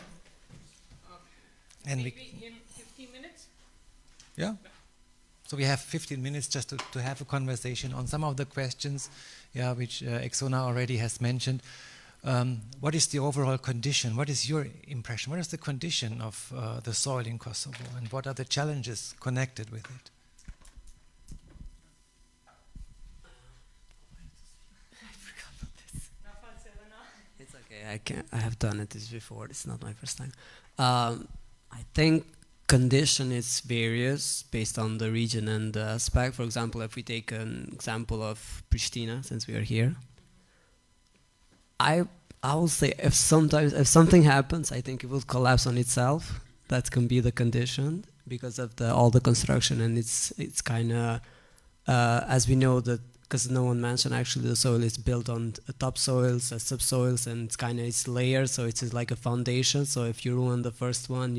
and maybe in 15 minutes? Yeah. So we have 15 minutes just to have a conversation on some of the questions, yeah, which Exona already has mentioned. What is the overall condition? What is your impression? What is the condition of the soil in Kosovo, and what are the challenges connected with it? It's okay. I have done this before. It's not my first time. I think condition is various based on the region and the aspect. For example, if we take an example of Pristina, since we are here, I will say if something happens, I think it will collapse on itself. That can be the condition because of all the construction, and it's kind of as we know that, because no one mentioned, actually the soil is built on topsoils, subsoils, and it's layered, so it's like a foundation. So if you ruin the first one,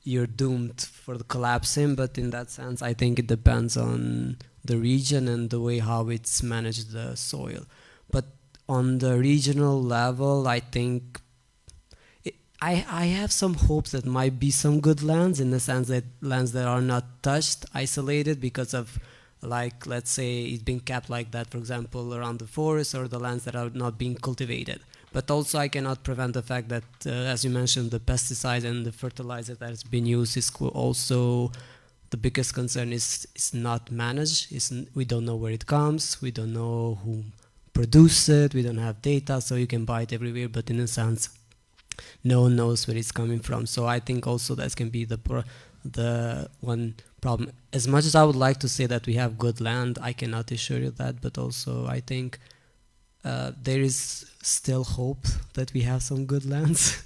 you're doomed for the collapsing. But in that sense, I think it depends on the region and the way how it's managed the soil. But on the regional level, I think I have some hopes that might be some good lands, in the sense that lands that are not touched, isolated because of, like, let's say it's been kept like that, for example, around the forest, or the lands that are not being cultivated. But also I cannot prevent the fact that, as you mentioned, the pesticides and the fertilizer that has been used is also, the biggest concern is not managed. We don't know where it comes, we don't know who produced it, we don't have data, so you can buy it everywhere, but in a sense, no one knows where it's coming from. So I think also that can be the one problem. As much as I would like to say that we have good land, I cannot assure you that, but also I think there is still hope that we have some good lands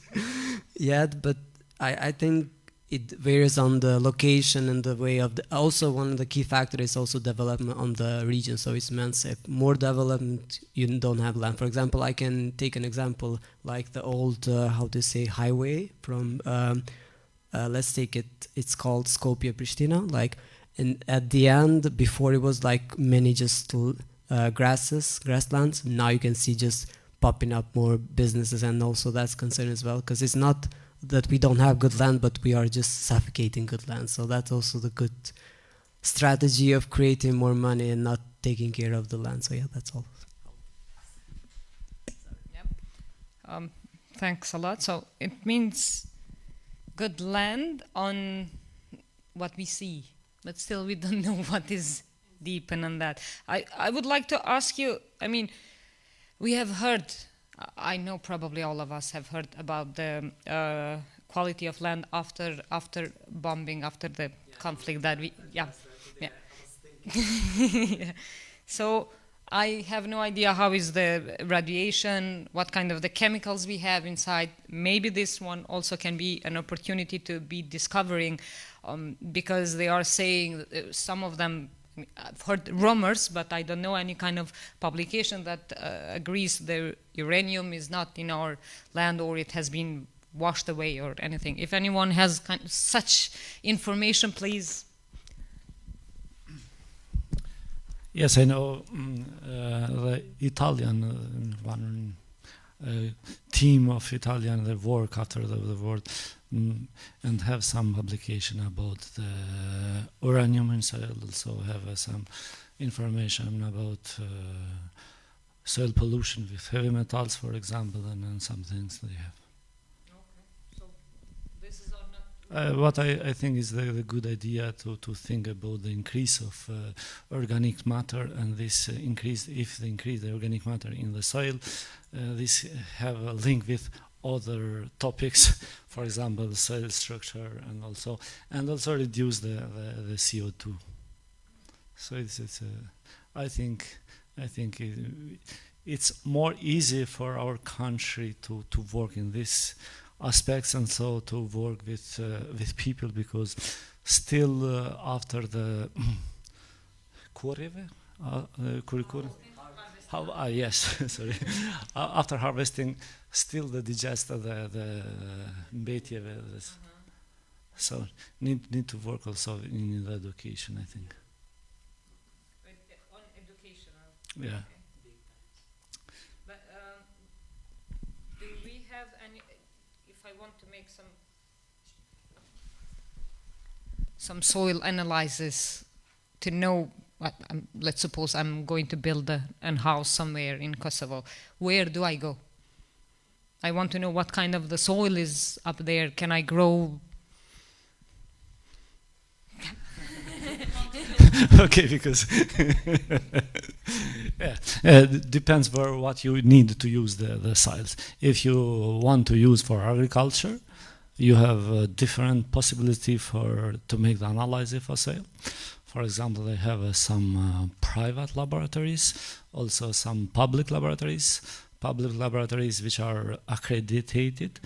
yet, but I think it varies on the location and the way of also one of the key factors is also development on the region. So it's meant if more development, you don't have land. For example, I can take an example like the old, highway from, let's take it, it's called Skopje Pristina. Like, and at the end, before it was like many just grasslands. Now you can see just popping up more businesses, and also that's concern as well, because it's not that we don't have good land, but we are just suffocating good land. So that's also the good strategy of creating more money and not taking care of the land. So yeah, that's all. Yep. Thanks a lot. So it means good land on what we see, but still we don't know what is deep and on that. I would like to ask you, I mean, we have heard, I know probably all of us have heard about the quality of land after bombing, after the conflict that we, yeah. Yeah. So I have no idea how is the radiation, what kind of the chemicals we have inside. Maybe this one also can be an opportunity to be discovering, because they are saying, some of them, I've heard rumors, but I don't know any kind of publication that agrees the uranium is not in our land, or it has been washed away or anything. If anyone has such information, please. Yes, I know the Italian one team of Italian that work after the war and have some publication about the uranium in soil, also have some information about soil pollution with heavy metals, for example, and some things they have. What I think is the good idea to think about the increase of organic matter, and this increase, if they increase the organic matter in the soil, this have a link with other topics, for example, soil structure, and also reduce the CO2. So I think it's more easy for our country to work in this aspects, and so to work with people, because still after the yes, sorry, after harvesting, still the digest the so need to work also in the education, I think. On education. Yeah. Okay. But do we have any? If I want to make some soil analysis to know, let's suppose I'm going to build a house somewhere in Kosovo, where do I go? I want to know what kind of the soil is up there. Can I grow? Okay, because depends for what you need to use the soils. If you want to use for agriculture, you have a different possibility to make the analysis for soil. For example, they have some private laboratories, also some public laboratories. Public laboratories which are accredited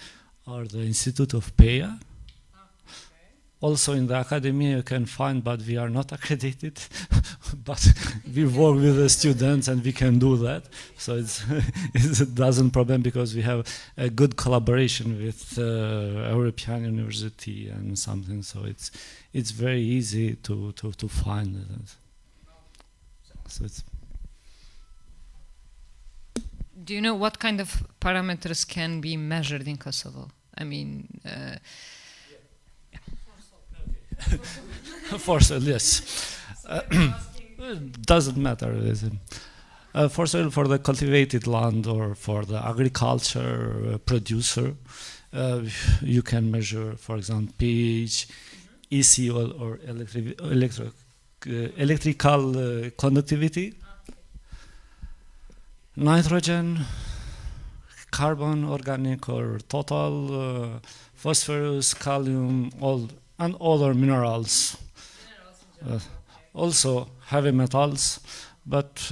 are the Institute of PEA. Also in the academia you can find, but we are not accredited, but we work with the students and we can do that. So it doesn't problem, because we have a good collaboration with European University and something. So it's very easy to find it. So it's. Do you know what kind of parameters can be measured in Kosovo? I mean. For soil, yes. Doesn't matter. For soil, for the cultivated land or for the agriculture producer, you can measure, for example, pH, EC or electrical conductivity, nitrogen, carbon, organic or total, phosphorus, calcium, and other minerals. Also heavy metals, but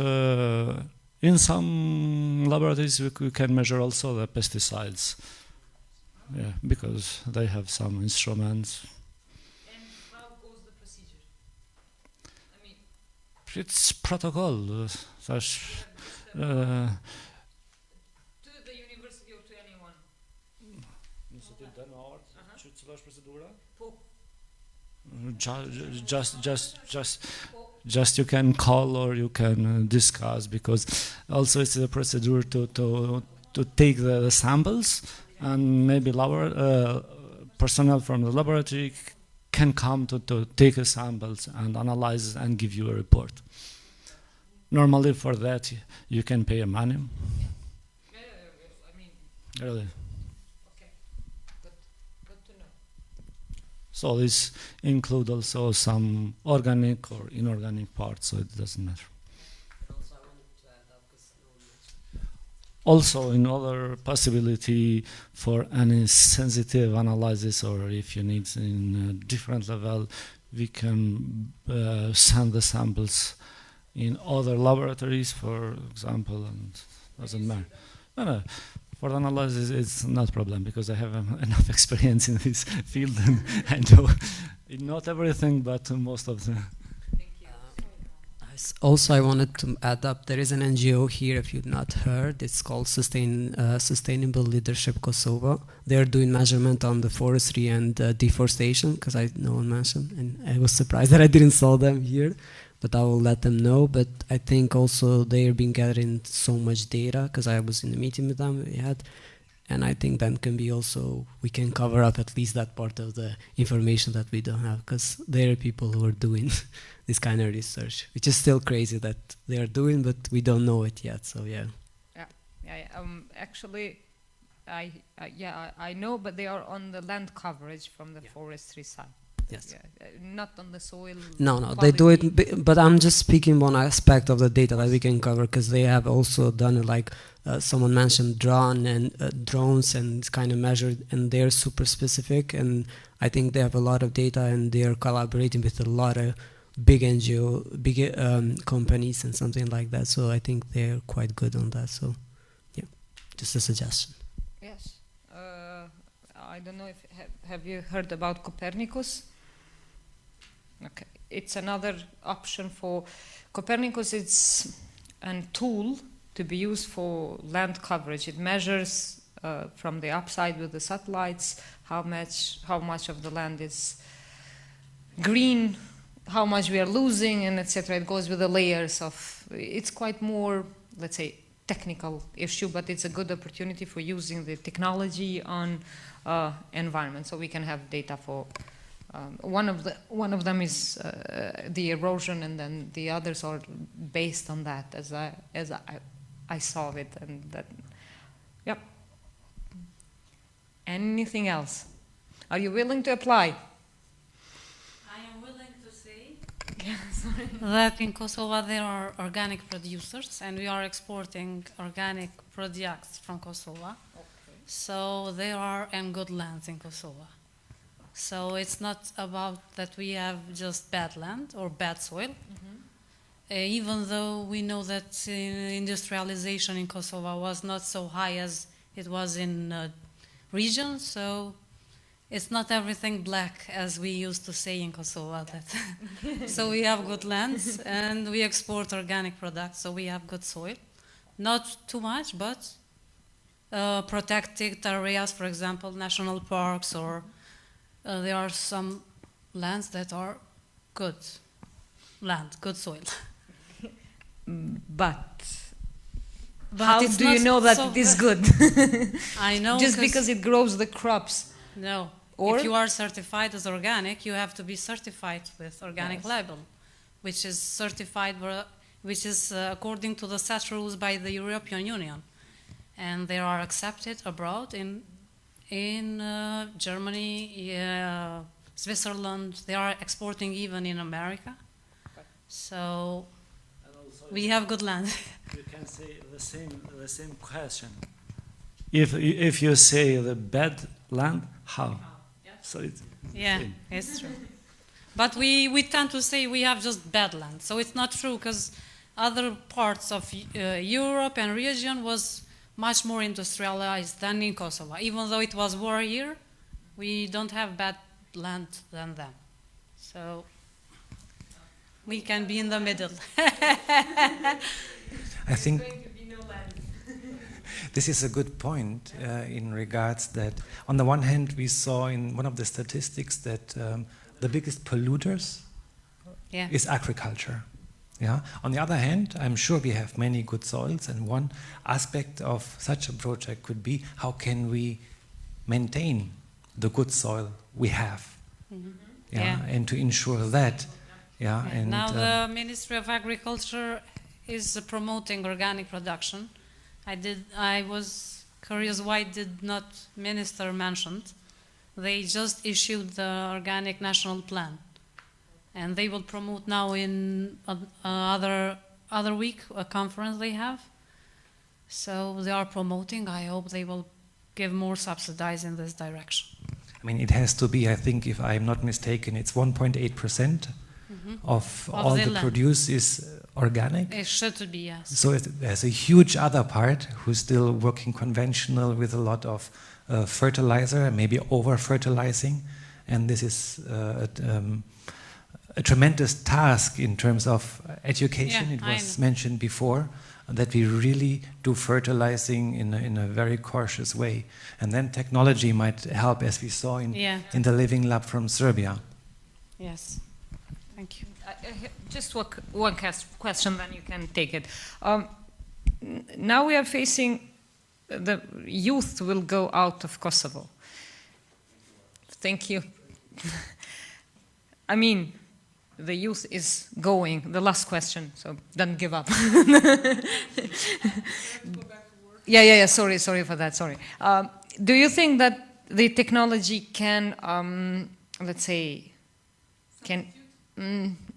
in some laboratories we can measure also the pesticides, because they have some instruments. And how goes the procedure? I mean, it's protocol. To the university or to anyone? Just you can call or you can discuss, because also it's a procedure to take the samples, and maybe personnel from the laboratory can come to take the samples and analyze and give you a report. Normally for that you can pay money. I mean, Really. okay, good to know. So this include also some organic or inorganic parts, so it doesn't matter. Also, another possibility for any sensitive analysis, or if you need in a different level, we can send the samples in other laboratories, for example, and doesn't matter. No. For the analysis, it's not a problem, because I have enough experience in this field, and I know not everything, but most of the. Also, I wanted to add up, there is an NGO here, if you've not heard, it's called Sustainable Leadership Kosovo. They're doing measurement on the forestry and deforestation, because no one mentioned, and I was surprised that I didn't saw them here, but I will let them know. But I think also they've been gathering so much data, because I was in the meeting with them we had, And I think then can be also, we can cover up at least that part of the information that we don't have, because there are people who are doing this kind of research, which is still crazy that they are doing, but we don't know it yet, so yeah. Actually, I know, but they are on the land coverage from the forestry side. Yes. Not on the soil. No, quality. they do it, but I'm just speaking one aspect of the data that we can cover, because they have also done it, like someone mentioned drones and kind of measured, and they're super specific, and I think they have a lot of data, and they are collaborating with a lot of big NGO, big companies and something like that, so I think they're quite good on that, so yeah, just a suggestion. Yes. I don't know if, have you heard about Copernicus? Okay, it's another option for Copernicus. It's a tool to be used for land coverage. It measures from the upside with the satellites how much of the land is green, how much we are losing, and etc. It goes with the layers of. It's quite more, let's say, technical issue, but it's a good opportunity for using the technology on environment, so we can have data for. One of them is the erosion, and then the others are based on that, as I saw it, and that. Yep. Anything else? Are you willing to apply? I am willing to say that in Kosovo there are organic producers, and we are exporting organic products from Kosovo. Okay. So there are good lands in Kosovo. So it's not about that we have just bad land or bad soil. Even though we know that industrialization in Kosovo was not so high as it was in region, so it's not everything black as we used to say in Kosovo. So we have good lands and we export organic products, so we have good soil. Not too much, but protected areas, for example, national parks, or there are some lands that are good land, good soil. But how do you know that it is good? I know. Just because it grows the crops. No. Or if you are certified as organic, you have to be certified with organic label, which is certified, which is according to the set rules by the European Union, and they are accepted abroad in Germany, Switzerland. They are exporting even in America. So we have good land. You can say the same question. If you say the bad land, how? So it's true. But we tend to say we have just bad land. So it's not true, because other parts of Europe and region was much more industrialized than in Kosovo. Even though it was war here, we don't have bad land than them. So we can be in the middle. I think this is a good point in regards that, on the one hand, we saw in one of the statistics that the biggest polluters is agriculture. Yeah. On the other hand, I'm sure we have many good soils, and one aspect of such a project could be how can we maintain the good soil we have, and to ensure that. And now the Ministry of Agriculture is promoting organic production. I was curious why did not Minister mentioned. They just issued the Organic National Plan, and they will promote now in other week a conference they have. So they are promoting. I hope they will give more subsidies in this direction. I mean, it has to be. I think, if I'm not mistaken, it's 1.8%. Of all the produce is organic. It should be, yes. So there's a huge other part who's still working conventional with a lot of fertilizer, maybe over-fertilizing, and this is a tremendous task in terms of education. It was mentioned before that we really do fertilizing in a very cautious way, and then technology might help, as we saw in the Living Lab from Serbia. Yes. Thank you. Just one question, then you can take it. Now we are facing the youth will go out of Kosovo. Thank you. I mean, the youth is going. The last question, so don't give up. Yeah. Sorry for that. Sorry. Do you think that the technology can, let's say, can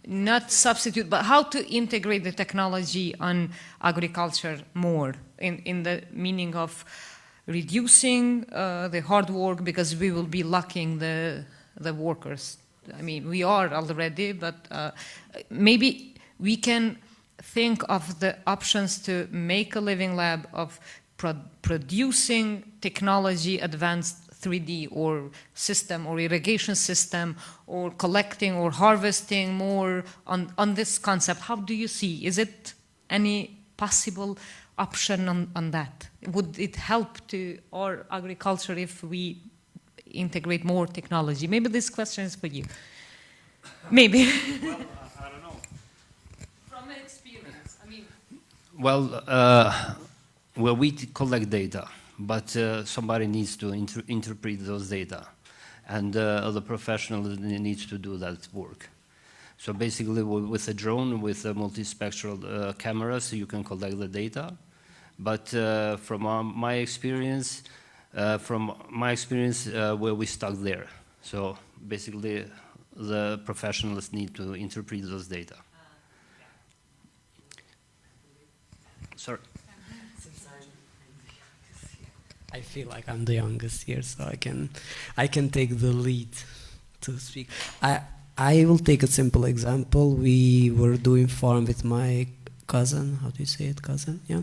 not substitute, but how to integrate the technology on agriculture more in the meaning of reducing the hard work, because we will be lacking the workers. I mean, we are already, but maybe we can think of the options to make a living lab of producing technology advanced 3D or system or irrigation system or collecting or harvesting more on this concept. How do you see? Is it any possible option on that? Would it help to our agriculture if we integrate more technology? Maybe this question is for you. Maybe. Well, I don't know. From experience, I mean. Well, we collect data, but somebody needs to interpret those data, and the professional needs to do that work. So basically, with a drone, with multispectral cameras, you can collect the data. But from my experience, where we stuck there. So basically, the professionals need to interpret those data. Sorry. I feel like I'm the youngest here, so I can take the lead to speak. I will take a simple example. We were doing farm with my cousin. How do you say it, cousin? Yeah.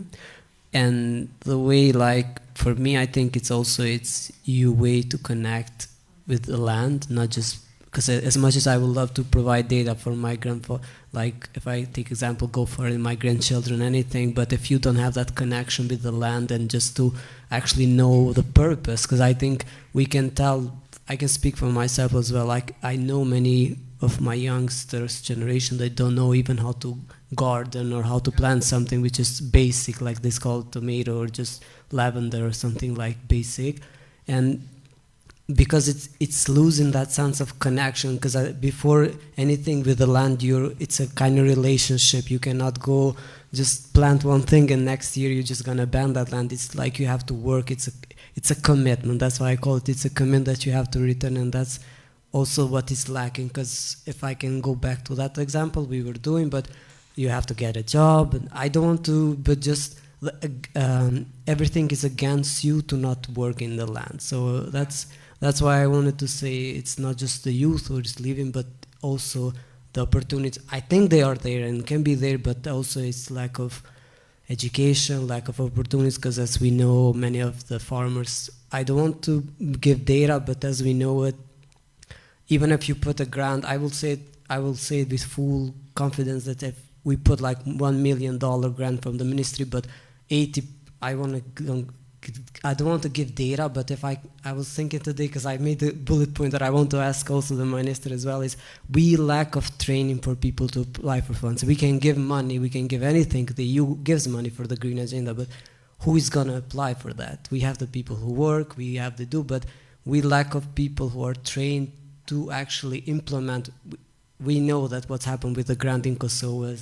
And the way, like, for me, I think it's a way to connect with the land, not just because as much as I would love to provide data for my grandfather, like if I take example, go for my grandchildren, anything, but if you don't have that connection with the land and just to actually know the purpose, because I think we can tell, I can speak for myself as well, like I know many of my youngsters generation, they don't know even how to garden or how to plant something which is basic, like this called tomato or just lavender or something like basic. And because it's losing that sense of connection, because before anything with the land, it's a kind of relationship. You cannot go just plant one thing and next year you're just gonna abandon that land. It's like you have to work. It's a commitment. That's why I call it. It's a commitment that you have to return, and that's also what is lacking. Because if I can go back to that example we were doing, but you have to get a job, and I don't want to, but just everything is against you to not work in the land. So that's why I wanted to say it's not just the youth who is leaving, but also the opportunities. I think they are there and can be there, but also it's lack of education, lack of opportunities, because as we know, many of the farmers, I don't want to give data, but as we know it, even if you put a grant, I will say it with full confidence that if we put like $1 million grant from the ministry, but 80, I don't want to give data, but if I was thinking today, because I made a bullet point that I want to ask also the minister as well, is we lack of training for people to apply for funds. We can give money, we can give anything, the EU gives money for the green agenda, but who is going to apply for that? We have the people who work, we have the but we lack of people who are trained to actually implement. We know that what's happened with the grant in Kosovo,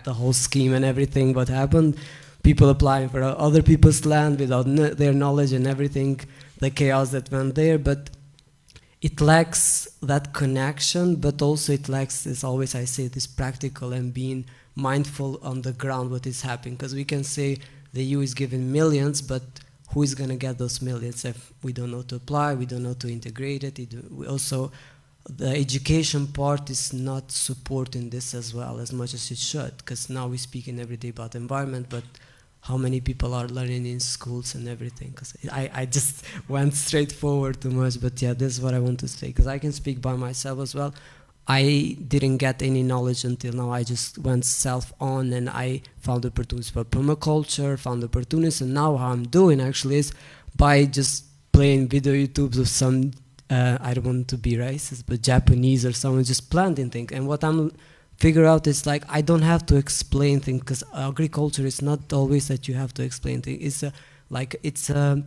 the whole scheme and everything, what happened, people applying for other people's land without their knowledge and everything, the chaos that went there, but it lacks that connection, but also it lacks, as always I say, this practical and being mindful on the ground what is happening, because we can say the EU is giving millions, but who is going to get those millions if we don't know to apply, we don't know to integrate it. We also, the education part is not supporting this as well as much as it should, because now we're speaking every day about environment, but how many people are learning in schools and everything? Because I just went straight forward too much, but yeah, this is what I want to say, because I can speak by myself as well. I didn't get any knowledge until now. I just went self-on and I found opportunities for permaculture, found opportunities, and now how I'm doing actually is by just playing video YouTubes of some, I don't want to be racist, but Japanese or someone just planting things. And what I'm figure out is like, I don't have to explain things, because agriculture is not always that you have to explain things. It's like it's a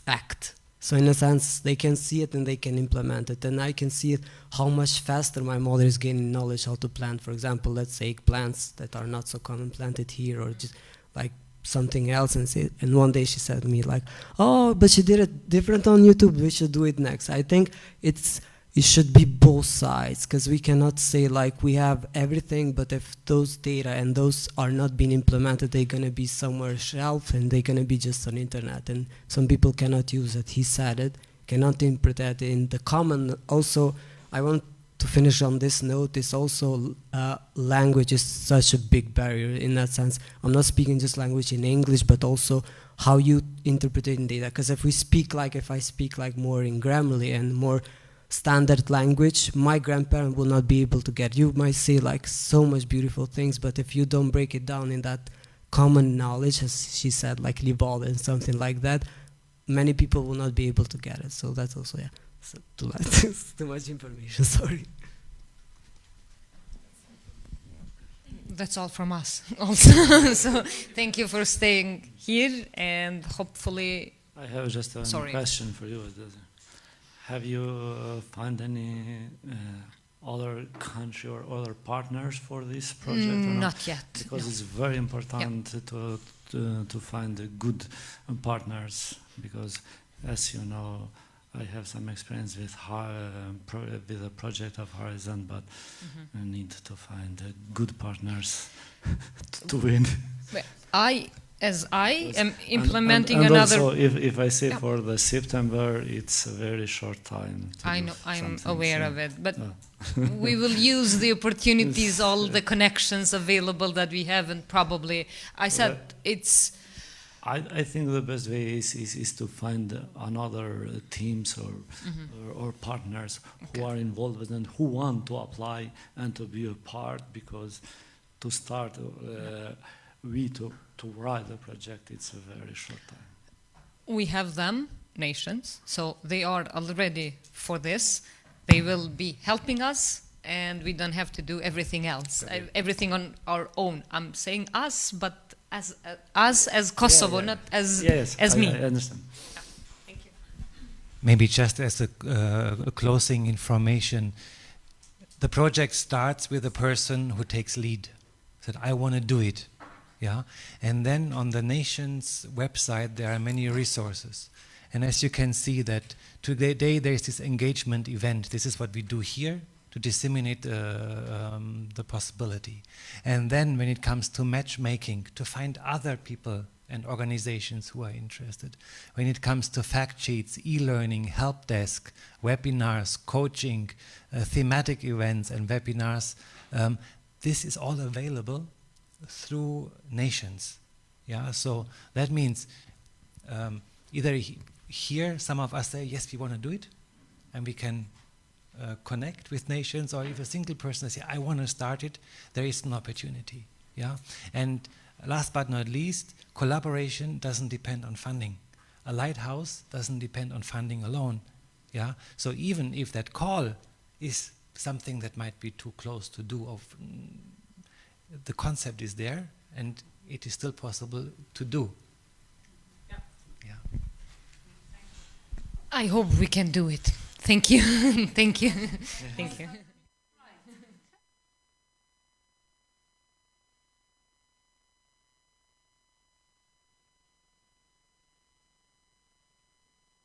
act. So in a sense, they can see it and they can implement it. And I can see how much faster my mother is gaining knowledge how to plant. For example, let's say plants that are not so common planted here, or just like something else. And one day she said to me like, oh, but she did it different on YouTube. We should do it next. I think it should be both sides, because we cannot say like we have everything, but if those data and those are not being implemented, they're going to be somewhere shelf and they're going to be just on internet, and some people cannot use it. He said it, cannot interpret that in the common. Also, I want to finish on this note, is also language is such a big barrier in that sense. I'm not speaking just language in English, but also how you interpret it in data. Because if I speak like more in Grammarly and more standard language, my grandparent will not be able to get. You might say like so much beautiful things, but if you don't break it down in that common knowledge, as she said, like Libal and something like that, many people will not be able to get it. So that's also, yeah, so too much information, sorry. That's all from us also. So thank you for staying here, and hopefully... I have just a question for you. Have you found any other country or other partners for this project? Not yet. Because it's very important to find good partners, because as you know, I have some experience with a project of Horizon, but I need to find good partners to win. Well, I am implementing and another... also, if I say for the September, it's a very short time. I know, I'm aware of it, but we will use the opportunities, all the connections available that we have, and probably, I said, it's... I think the best way is to find another teams or partners who are involved and who want to apply and to be a part, because to start to write the project, it's a very short time. We have them, nations, so they are already for this. They will be helping us, and we don't have to do everything else, everything on our own. I'm saying us, but as us as Kosovo, not as me. I understand. Yeah. Thank you. Maybe just as a closing information, the project starts with a person who takes lead. Said, I want to do it. Yeah, and then on the nation's website there are many resources, and as you can see that today there is this engagement event. This is what we do here to disseminate the possibility, and then when it comes to matchmaking, to find other people and organizations who are interested. When it comes to fact sheets, e-learning, help desk, webinars, coaching, thematic events and webinars, this is all available through nations. Yeah, so that means either here some of us say yes, we want to do it, and we can connect with nations, or if a single person says I want to start it, there is an opportunity. Yeah, and last but not least, collaboration doesn't depend on funding. A lighthouse doesn't depend on funding alone. Yeah, so even if that call is something that might be too close to do, the concept is there, and it is still possible to do. Yeah. I hope we can do it. Thank you. Thank you. Thank you.